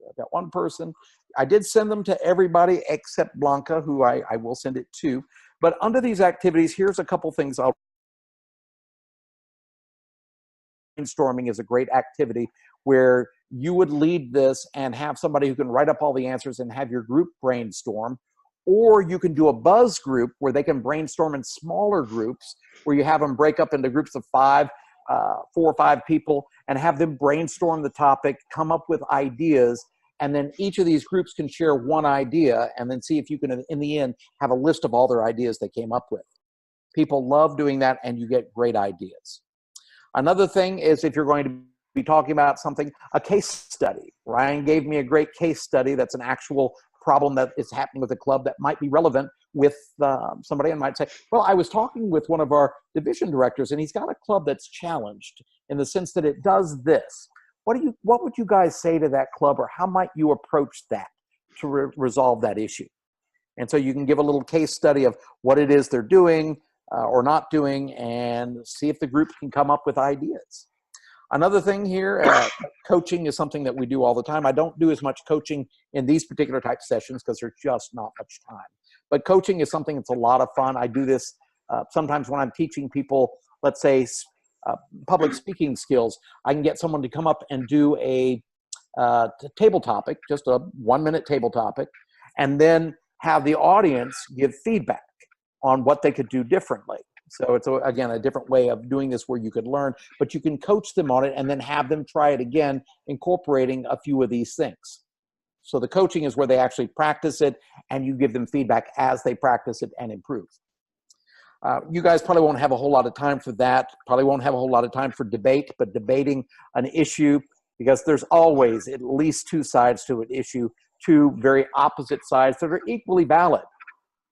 I've got one person. I did send them to everybody except Blanca, who I will send it to. But under these activities, here's a couple things. Brainstorming is a great activity where you would lead this and have somebody who can write up all the answers and have your group brainstorm. Or you can do a buzz group where they can brainstorm in smaller groups, where you have them break up into groups of 4 or 5 people and have them brainstorm the topic, come up with ideas, and then each of these groups can share one idea and then see if you can, in the end, have a list of all their ideas they came up with. People love doing that, and you get great ideas. Another thing is, if you're going to be talking about something, a case study. Ryan gave me a great case study that's an actual problem that is happening with a club that might be relevant with somebody, and might say, well, I was talking with one of our division directors and he's got a club that's challenged in the sense that it does this. What would you guys say to that club, or how might you approach that to resolve that issue? And so you can give a little case study of what it is they're doing or not doing, and see if the group can come up with ideas. Another thing here, coaching is something that we do all the time. I don't do as much coaching in these particular type of sessions because there's just not much time. But coaching is something that's a lot of fun. I do this sometimes when I'm teaching people, let's say, public speaking skills. I can get someone to come up and do a table topic, just a 1-minute table topic, and then have the audience give feedback on what they could do differently. So it's, again, a different way of doing this where you could learn, but you can coach them on it and then have them try it again, incorporating a few of these things. So the coaching is where they actually practice it, and you give them feedback as they practice it and improve. You guys probably won't have a whole lot of time for that, probably won't have a whole lot of time for debate, but debating an issue, because there's always at least 2 sides to an issue, 2 very opposite sides that are equally valid.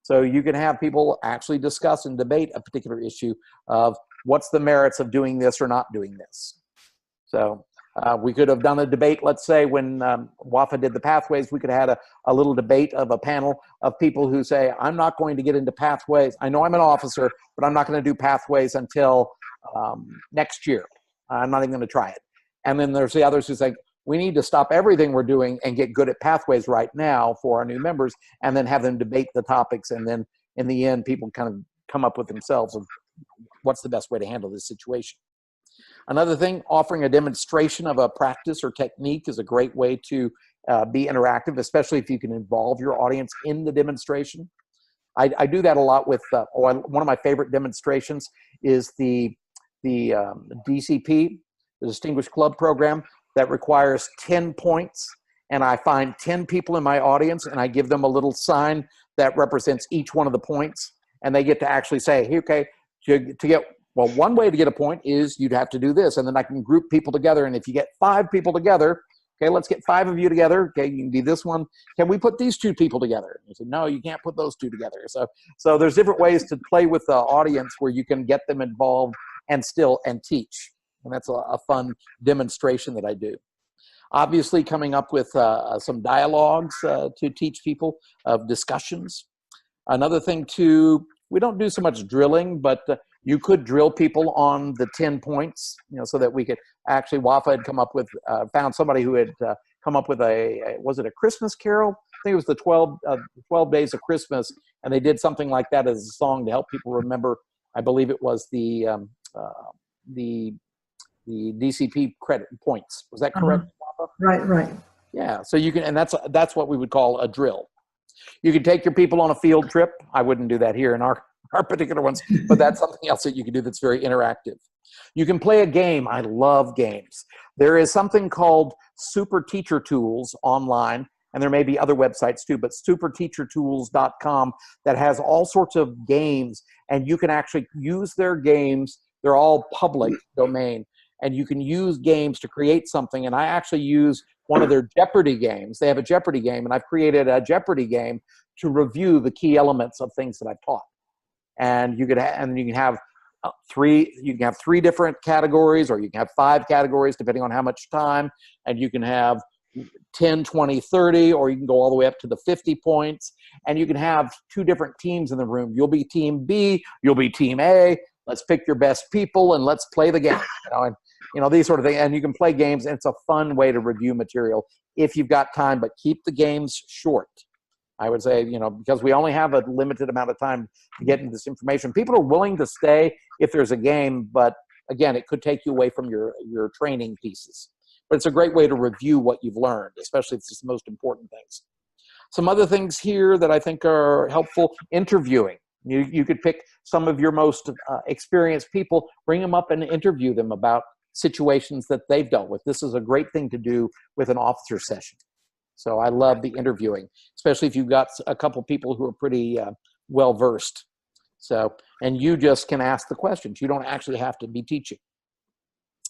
So you can have people actually discuss and debate a particular issue of what's the merits of doing this or not doing this. So we could have done a debate, let's say when Wafae did the pathways, we could have had a little debate of a panel of people who say, I'm not going to get into pathways. I know I'm an officer, but I'm not going to do pathways until next year. I'm not even going to try it. And then there's the others who say, we need to stop everything we're doing and get good at pathways right now for our new members, and then have them debate the topics. And then in the end, people kind of come up with themselves of what's the best way to handle this situation. Another thing, offering a demonstration of a practice or technique is a great way to be interactive, especially if you can involve your audience in the demonstration. I do that a lot with, one of my favorite demonstrations is the the DCP, the Distinguished Club Program, that requires 10 points. And I find 10 people in my audience, and I give them a little sign that represents each one of the points. And they get to actually say, hey, okay, to get, well, one way to get a point is you'd have to do this. And then I can group people together. And if you get 5 people together, okay, let's get 5 of you together. Okay, you can do this one. Can we put these 2 people together? You say, no, you can't put those 2 together. So there's different ways to play with the audience where you can get them involved and teach. And that's a fun demonstration that I do. Obviously, coming up with some dialogues to teach people of discussions. Another thing too, we don't do so much drilling, but you could drill people on the 10 points, so that we could actually, Wafae had come up with, found somebody who had come up with was it a Christmas carol? I think it was the 12 Days of Christmas, and they did something like that as a song to help people remember. I believe it was the DCP credit points. Was that correct? Right. Yeah, so you can, and that's what we would call a drill. You can take your people on a field trip. I wouldn't do that here in our particular ones, but that's something else that you can do that's very interactive. You can play a game. I love games. There is something called Super Teacher Tools online, and there may be other websites too, but superteachertools.com that has all sorts of games, and you can actually use their games. They're all public domain, and you can use games to create something. And I actually use one of their Jeopardy games. They have a Jeopardy game, and I've created a Jeopardy game to review the key elements of things that I've taught. And you can have 3 different categories, or you can have 5 categories depending on how much time, and you can have 10, 20, 30, or you can go all the way up to the 50 points, and you can have 2 different teams in the room. You'll be team B, you'll be team A. Let's pick your best people and let's play the game. These sort of things. And you can play games, and it's a fun way to review material if you've got time, but keep the games short. I would say, because we only have a limited amount of time to get into this information. People are willing to stay if there's a game, but again, it could take you away from your training pieces. But it's a great way to review what you've learned, especially if it's the most important things. Some other things here that I think are helpful: interviewing. You could pick some of your most experienced people, bring them up and interview them about situations that they've dealt with. This is a great thing to do with an officer session. So I love the interviewing, especially if you've got a couple people who are pretty well-versed. And you just can ask the questions. You don't actually have to be teaching.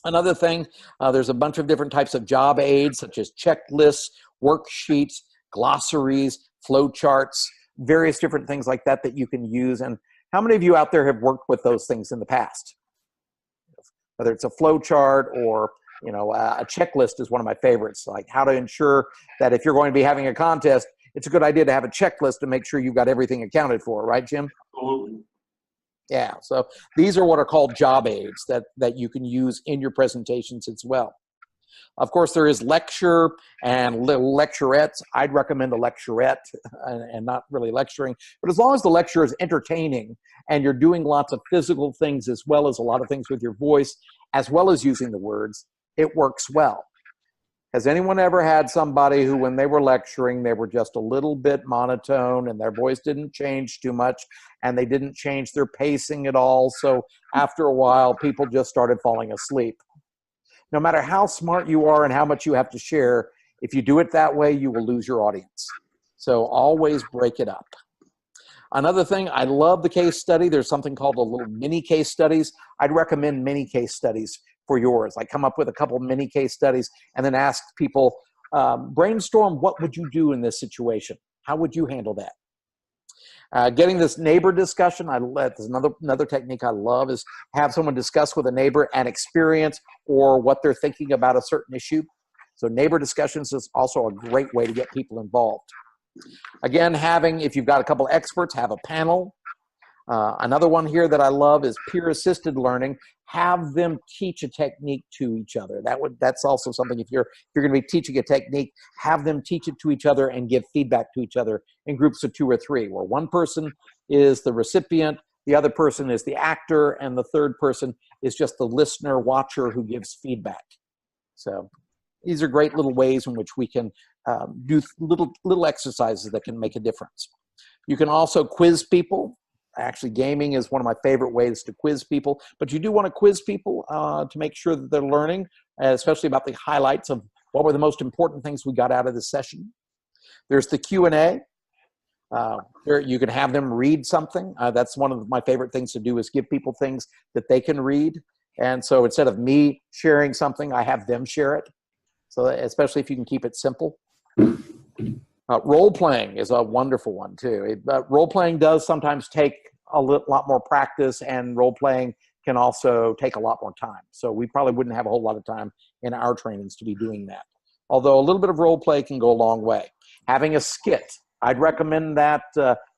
Another thing, there's a bunch of different types of job aids, such as checklists, worksheets, glossaries, flowcharts, various different things like that you can use. And how many of you out there have worked with those things in the past? Whether it's a flowchart or a checklist is one of my favorites, like how to ensure that if you're going to be having a contest, it's a good idea to have a checklist to make sure you've got everything accounted for, right, Jim? Absolutely. Yeah, so these are what are called job aids that you can use in your presentations as well. Of course, there is lecture and little lecturettes. I'd recommend a lecturette and not really lecturing. But as long as the lecture is entertaining and you're doing lots of physical things as well as a lot of things with your voice, as well as using the words, it works well. Has anyone ever had somebody who, when they were lecturing, they were just a little bit monotone and their voice didn't change too much and they didn't change their pacing at all? So after a while, people just started falling asleep. No matter how smart you are and how much you have to share, if you do it that way, you will lose your audience. So always break it up. Another thing, I love the case study. There's something called a little mini case studies. I'd recommend mini case studies for yours. Like come up with a couple mini case studies and then ask people, brainstorm, what would you do in this situation? How would you handle that? Getting this neighbor discussion, there's another technique I love is have someone discuss with a neighbor an experience or what they're thinking about a certain issue. So neighbor discussions is also a great way to get people involved. Again, if you've got a couple experts, have a panel. Another one here that I love is peer-assisted learning. Have them teach a technique to each other. That's also something, if you're going to be teaching a technique, have them teach it to each other and give feedback to each other in groups of 2 or 3, where one person is the recipient, the other person is the actor, and the third person is just the listener, watcher who gives feedback. So these are great little ways in which we can do little exercises that can make a difference. You can also quiz people. Actually, gaming is one of my favorite ways to quiz people, but you do want to quiz people to make sure that they're learning, especially about the highlights of what were the most important things we got out of this session. There's the Q&A. You can have them read something. That's one of my favorite things to do, is give people things that they can read. And so instead of me sharing something, I have them share it. So especially if you can keep it simple. Role-playing is a wonderful one too. Role-playing does sometimes take a lot more practice, and role-playing can also take a lot more time. So we probably wouldn't have a whole lot of time in our trainings to be doing that. Although a little bit of role-play can go a long way. Having a skit, I'd recommend that,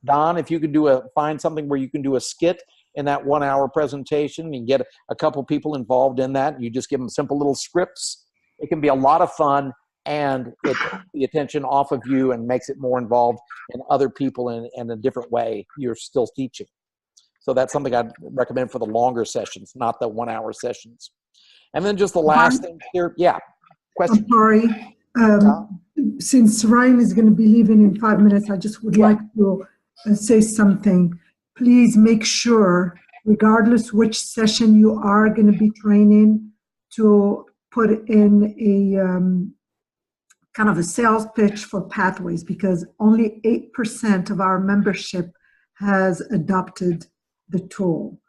Don, if you could find something where you can do a skit in that 1 hour presentation and get a couple people involved in that, and you just give them simple little scripts. It can be a lot of fun, and it takes the attention off of you and makes it more involved in other people in a different way. You're still teaching. So that's something I'd recommend for the longer sessions, not the 1 hour sessions. And then just the last thing here. Yeah, question. I'm sorry. Since Ryan is going to be leaving in 5 minutes, I just would like to say something. Please make sure, regardless which session you are going to be training, to put in a kind of a sales pitch for Pathways, because only 8% of our membership has adopted the tool.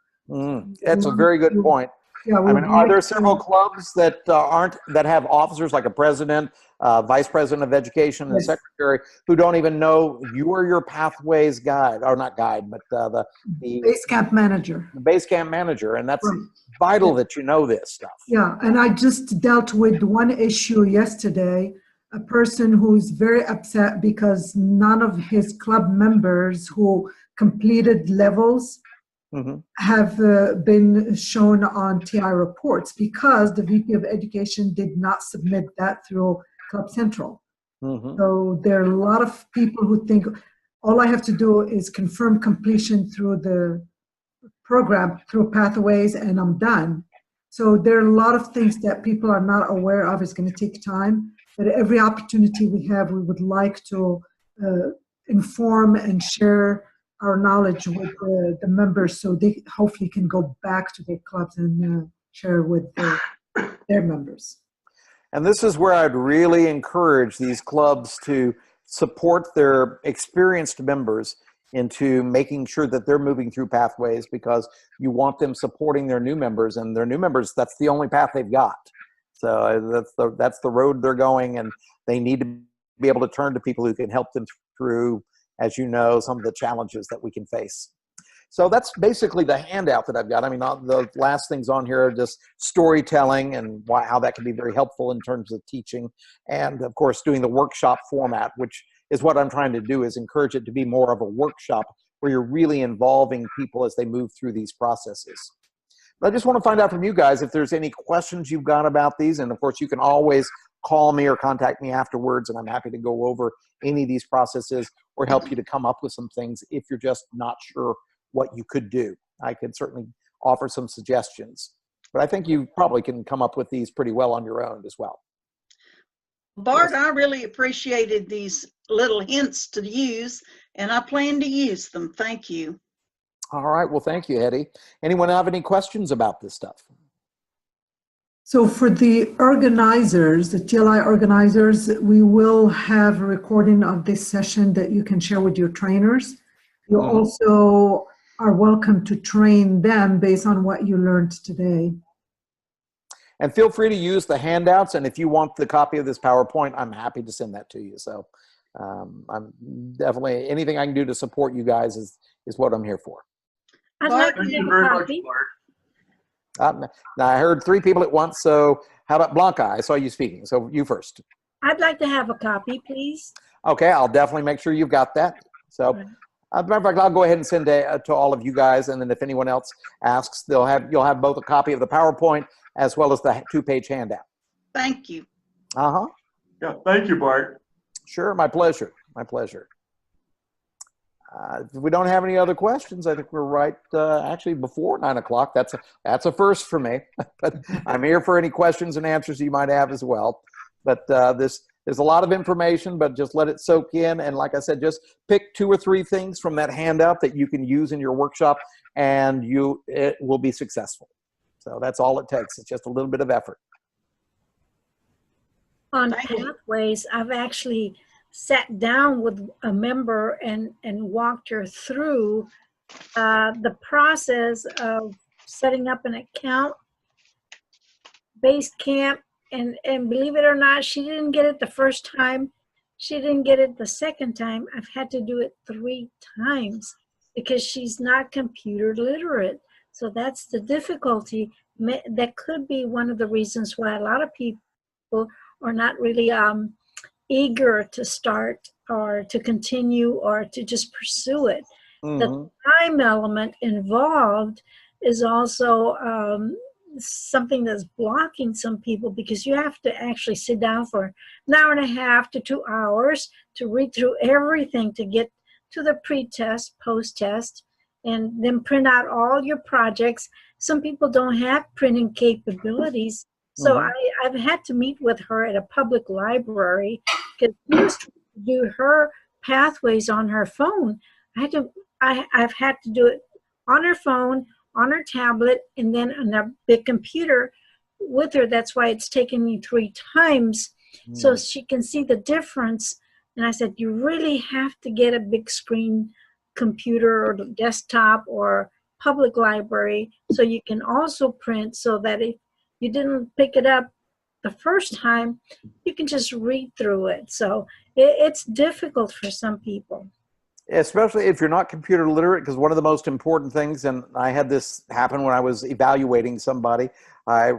That's a very good point. Yeah, I mean, are there several clubs that that have officers, like a president, vice president of education, and a secretary, who don't even know you are your Pathways guide, or not guide, but the base camp manager. The base camp manager, and that's vital that you know this stuff. Yeah, and I just dealt with one issue yesterday. A person who's very upset because none of his club members who completed levels have been shown on TI reports, because the VP of Education did not submit that through Club Central. So there are a lot of people who think all I have to do is confirm completion through the program, through Pathways, and I'm done. So there are a lot of things that people are not aware of. It's going to take time, but every opportunity we have, we would like to inform and share our knowledge with the members, so they hopefully can go back to their clubs and share with their members. And this is where I'd really encourage these clubs to support their experienced members into making sure that they're moving through Pathways, because you want them supporting their new members, and their new members, that's the only path they've got. So that's the road they're going, and they need to be able to turn to people who can help them through, as you know, some of the challenges that we can face. So that's basically the handout that I've got. I mean, the last things on here are just storytelling and how that can be very helpful in terms of teaching. And of course, doing the workshop format, which is what I'm trying to do, is encourage it to be more of a workshop where you're really involving people as they move through these processes. But I just want to find out from you guys if there's any questions you've got about these. And of course, you can always call me or contact me afterwards, and I'm happy to go over any of these processes or help you to come up with some things if you're just not sure what you could do. I could certainly offer some suggestions, but I think you probably can come up with these pretty well on your own as well. Bart, I really appreciated these little hints to use, and I plan to use them. Thank you. All right. Well, thank you, Hetty. Anyone have any questions about this stuff? So for the organizers, the TLI organizers, we will have a recording of this session that you can share with your trainers. You also are welcome to train them based on what you learned today. And feel free to use the handouts. And if you want the copy of this PowerPoint, I'm happy to send that to you. So I'm definitely, anything I can do to support you guys is what I'm here for. I'd like to Thank have you a very much, copy. Bart. Now, I heard 3 people at once. So how about Blanca? I saw you speaking. So you first. I'd like to have a copy, please. Okay, I'll definitely make sure you've got that. So as a matter of fact, I'll go ahead and send to all of you guys, and then if anyone else asks, you'll have both a copy of the PowerPoint as well as the 2-page handout. Thank you. Yeah, thank you, Bart. Sure, my pleasure. My pleasure. If we don't have any other questions, I think we're right actually before 9 o'clock. That's a first for me, but I'm here for any questions and answers you might have as well. But there's a lot of information, but just let it soak in. And like I said, just pick 2 or 3 things from that handout that you can use in your workshop, and it will be successful. So that's all it takes. It's just a little bit of effort. On pathways, I've actually sat down with a member and walked her through the process of setting up an account, Basecamp, and believe it or not, she didn't get it the first time. She didn't get it the second time. I've had to do it 3 times because she's not computer literate. So that's the difficulty. That could be one of the reasons why a lot of people are not really eager to start or to continue or to just pursue it. Mm-hmm. The time element involved is also something that's blocking some people, because you have to actually sit down for an hour and a half to 2 hours to read through everything to get to the pre-test, post-test, and then print out all your projects. Some people don't have printing capabilities. So I've had to meet with her at a public library because she was trying to do her pathways on her phone. I've had to do it on her phone, on her tablet, and then on a big computer with her. That's why it's taken me 3 times so she can see the difference. And I said, you really have to get a big screen computer or desktop or public library so you can also print, so that if you didn't pick it up the first time, you can just read through it. So it's difficult for some people. Especially if you're not computer literate, because one of the most important things, and I had this happen when I was evaluating somebody, I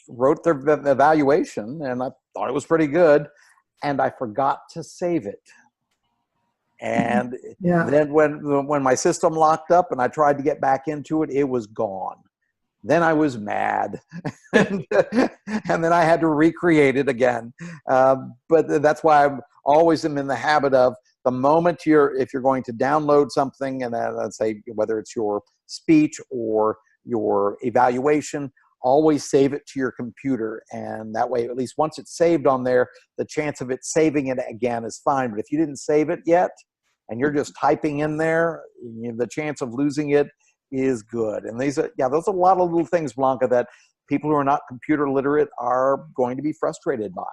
wrote their evaluation and I thought it was pretty good, and I forgot to save it. And then when my system locked up and I tried to get back into it, it was gone. Then I was mad, and then I had to recreate it again. But that's why I'm always am in the habit of, the moment if you're going to download something, and let's say whether it's your speech or your evaluation, always save it to your computer. And that way, at least once it's saved on there, the chance of it saving it again is fine. But if you didn't save it yet and you're just typing in there, the chance of losing it is good. And those are a lot of little things, Blanca, that people who are not computer literate are going to be frustrated by.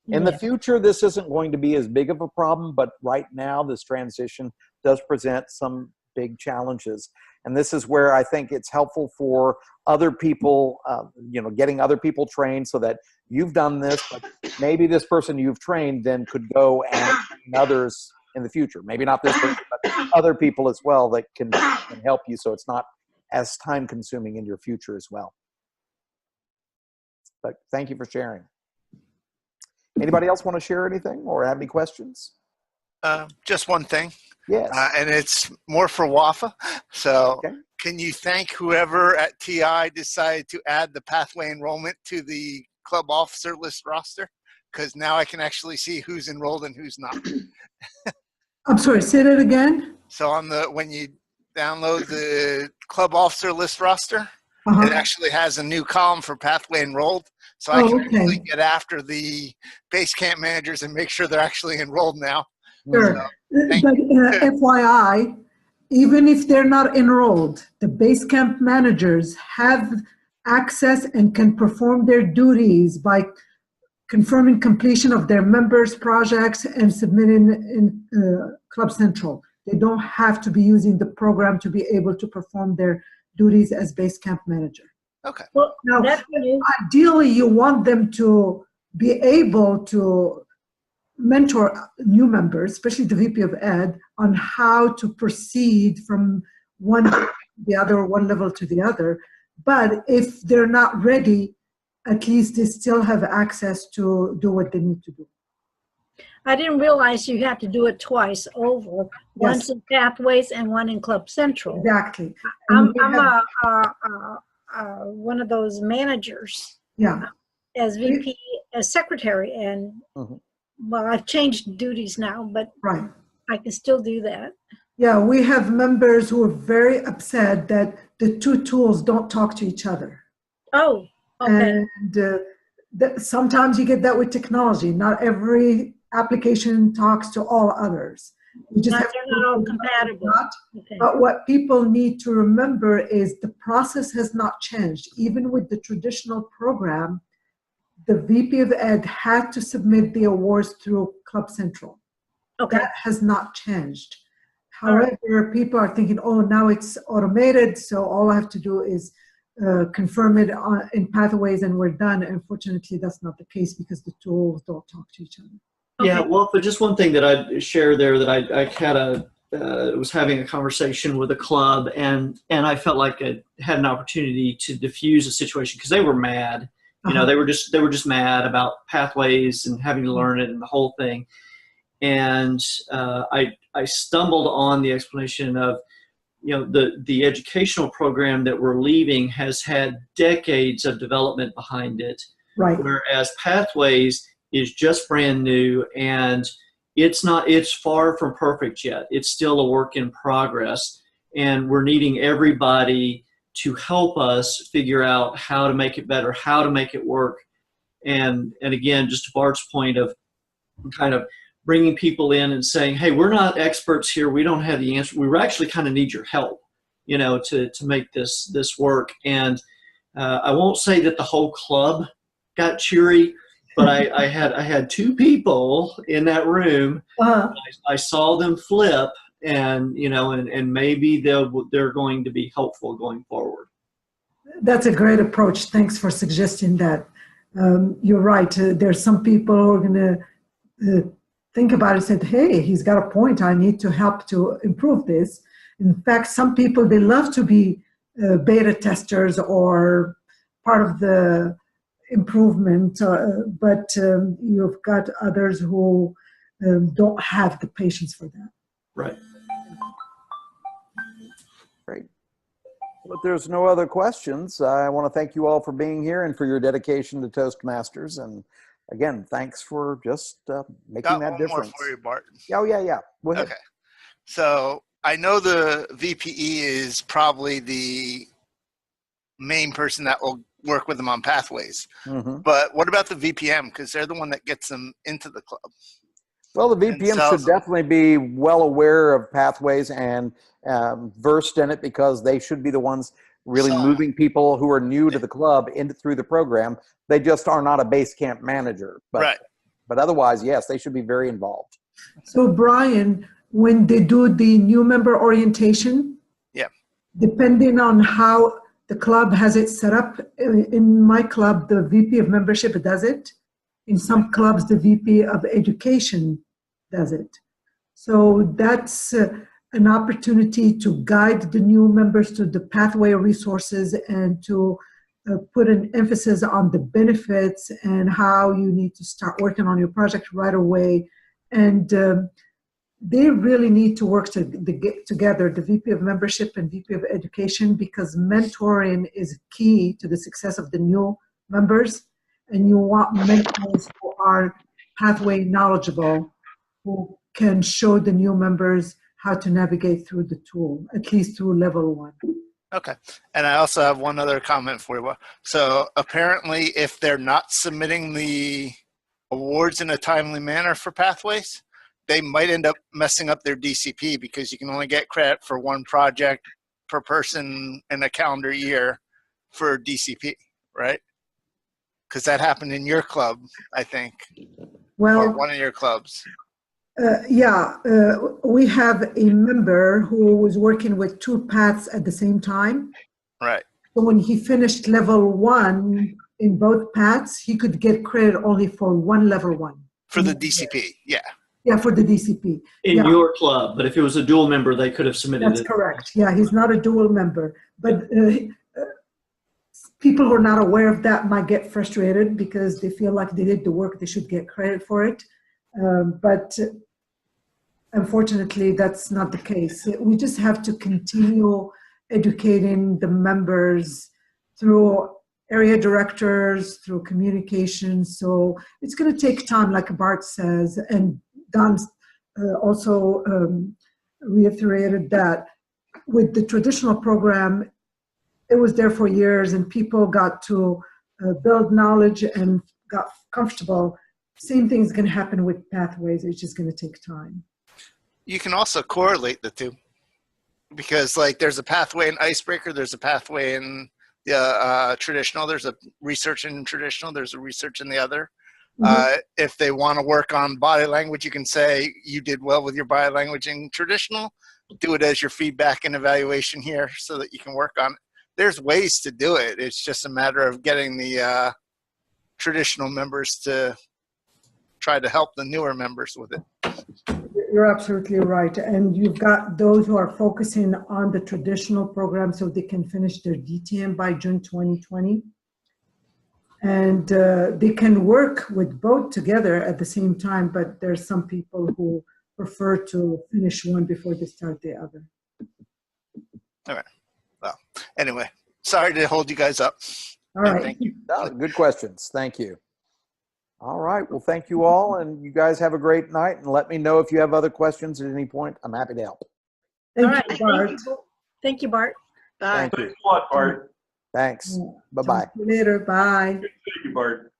In the future, this isn't going to be as big of a problem, but right now this transition does present some big challenges. And this is where I think it's helpful for other people, getting other people trained, so that you've done this, but maybe this person you've trained then could go and train others in the future. Maybe not this person, but other people as well that can help you, so it's not as time consuming in your future as well. But thank you for sharing. Anybody else want to share anything or have any questions? Just one thing. Yes. And it's more for Wafae. So Can you thank whoever at TI decided to add the pathway enrollment to the club officer list roster? Because now I can actually see who's enrolled and who's not. I'm sorry, say that again. So when you download the club officer list roster, it actually has a new column for pathway enrolled. So I can actually get after the Basecamp managers and make sure they're actually enrolled now. Sure. So, but FYI, even if they're not enrolled, the Basecamp managers have access and can perform their duties by confirming completion of their members' projects and submitting in Club Central. They don't have to be using the program to be able to perform their duties as Basecamp manager. Okay. Well, now, ideally, you want them to be able to mentor new members, especially the VP of Ed, on how to proceed from one to the other, one level to the other. But if they're not ready, at least they still have access to do what they need to do. I didn't realize you have to do it twice over. Once in Pathways and one in Club Central. Exactly. I'm one of those managers. Yeah. As VP, as secretary, and well, I've changed duties now, but I can still do that. Yeah, we have members who are very upset that the 2 tools don't talk to each other. Oh, okay. And sometimes you get that with technology. Not every application talks to all others. We just Not, have to they're not all compatible. Okay. But what people need to remember is the process has not changed. Even with the traditional program, the VP of Ed had to submit the awards through Club Central. Okay. That has not changed. However, people are thinking, oh, now it's automated, so all I have to do is confirm it in Pathways and we're done. Unfortunately, that's not the case because the tools don't talk to each other. Yeah, well, but just one thing that I'd share there that I had was having a conversation with a club, and I felt like I had an opportunity to diffuse a situation because they were mad. You know, they were just mad about Pathways and having to learn it and the whole thing. And I stumbled on the explanation of, you know, the educational program that we're leaving has had decades of development behind it, Right. whereas Pathways is just brand new, and it's far from perfect yet. It's still a work in progress, and we're needing everybody to help us figure out how to make it better, how to make it work. And again, just to Bart's point of kind of bringing people in and saying, hey, we're not experts here. We don't have the answer. We actually kind of need your help, you know, to make this work. And I won't say that the whole club got cheery, but I had two people in that room. I saw them flip, and you know, and maybe they're going to be helpful going forward. That's a great approach. Thanks for suggesting that. You're right. There's some people who are going to think about it and say, hey, he's got a point. I need to help to improve this. In fact, some people, they love to be beta testers or part of the improvement, but you've got others who don't have the patience for that. Right. Great. Well, if there's no other questions, I want to thank you all for being here and for your dedication to Toastmasters. And again, thanks for just making that difference. One more for you, Bart. Oh, yeah. Go ahead. Okay. So I know the VPE is probably the main person that will work with them on Pathways. Mm-hmm. But what about the VPM? Because they're the one that gets them into the club. Well, the VPM should definitely be well aware of Pathways and versed in it, because they should be the ones really moving people who are new to the club through the program. They just are not a base camp manager. But otherwise, yes, they should be very involved. So, Brian, when they do the new member orientation, depending on how the club has it set up, in my club, the VP of membership does it. In some clubs, the VP of education does it. So that's an opportunity to guide the new members to the pathway resources and to put an emphasis on the benefits and how you need to start working on your project right away. And they really need to work together, the VP of membership and VP of education, because mentoring is key to the success of the new members. And you want mentors who are pathway knowledgeable, who can show the new members how to navigate through the tool, at least through level 1. Okay. And I also have one other comment for you. So apparently, if they're not submitting the awards in a timely manner for Pathways, they might end up messing up their DCP, because you can only get credit for one project per person in a calendar year for DCP, right? Because that happened in your club, I think, or one of your clubs. We have a member who was working with 2 paths at the same time. Right. So when he finished level 1 in both paths, he could get credit only for one level 1. For the DCP, Yeah, for the DCP. In your club, but if it was a dual member, they could have submitted That's correct. Yeah, he's not a dual member. But people who are not aware of that might get frustrated because they feel like they did the work, they should get credit for it. But unfortunately, that's not the case. We just have to continue educating the members through area directors, through communication. So it's going to take time, like Bart says, and Don also reiterated that with the traditional program, it was there for years and people got to build knowledge and got comfortable. Same thing's going to happen with pathways. It's just going to take time. You can also correlate the two, because like there's a pathway in icebreaker, there's a pathway in traditional, there's a research in traditional, there's a research in the other. If they want to work on body language, you can say you did well with your body language in traditional, do it as your feedback and evaluation here so that you can work on it. There's ways to do it. It's just a matter of getting the traditional members to try to help the newer members with it. You're absolutely right. And you've got those who are focusing on the traditional program so they can finish their DTM by June 2020. And they can work with both together at the same time, but there's some people who prefer to finish one before they start the other. All right. Well, anyway, sorry to hold you guys up. All right. Thank you. No, good questions. Thank you. All right. Well, thank you all. And you guys have a great night. And let me know if you have other questions at any point. I'm happy to help. Thank All right. you, Bart. Thank you, Bart. Bye. Thank you. Thanks a lot, Bart. Thanks. Bye-bye. Talk to you later. Bye. Thank you, Bart.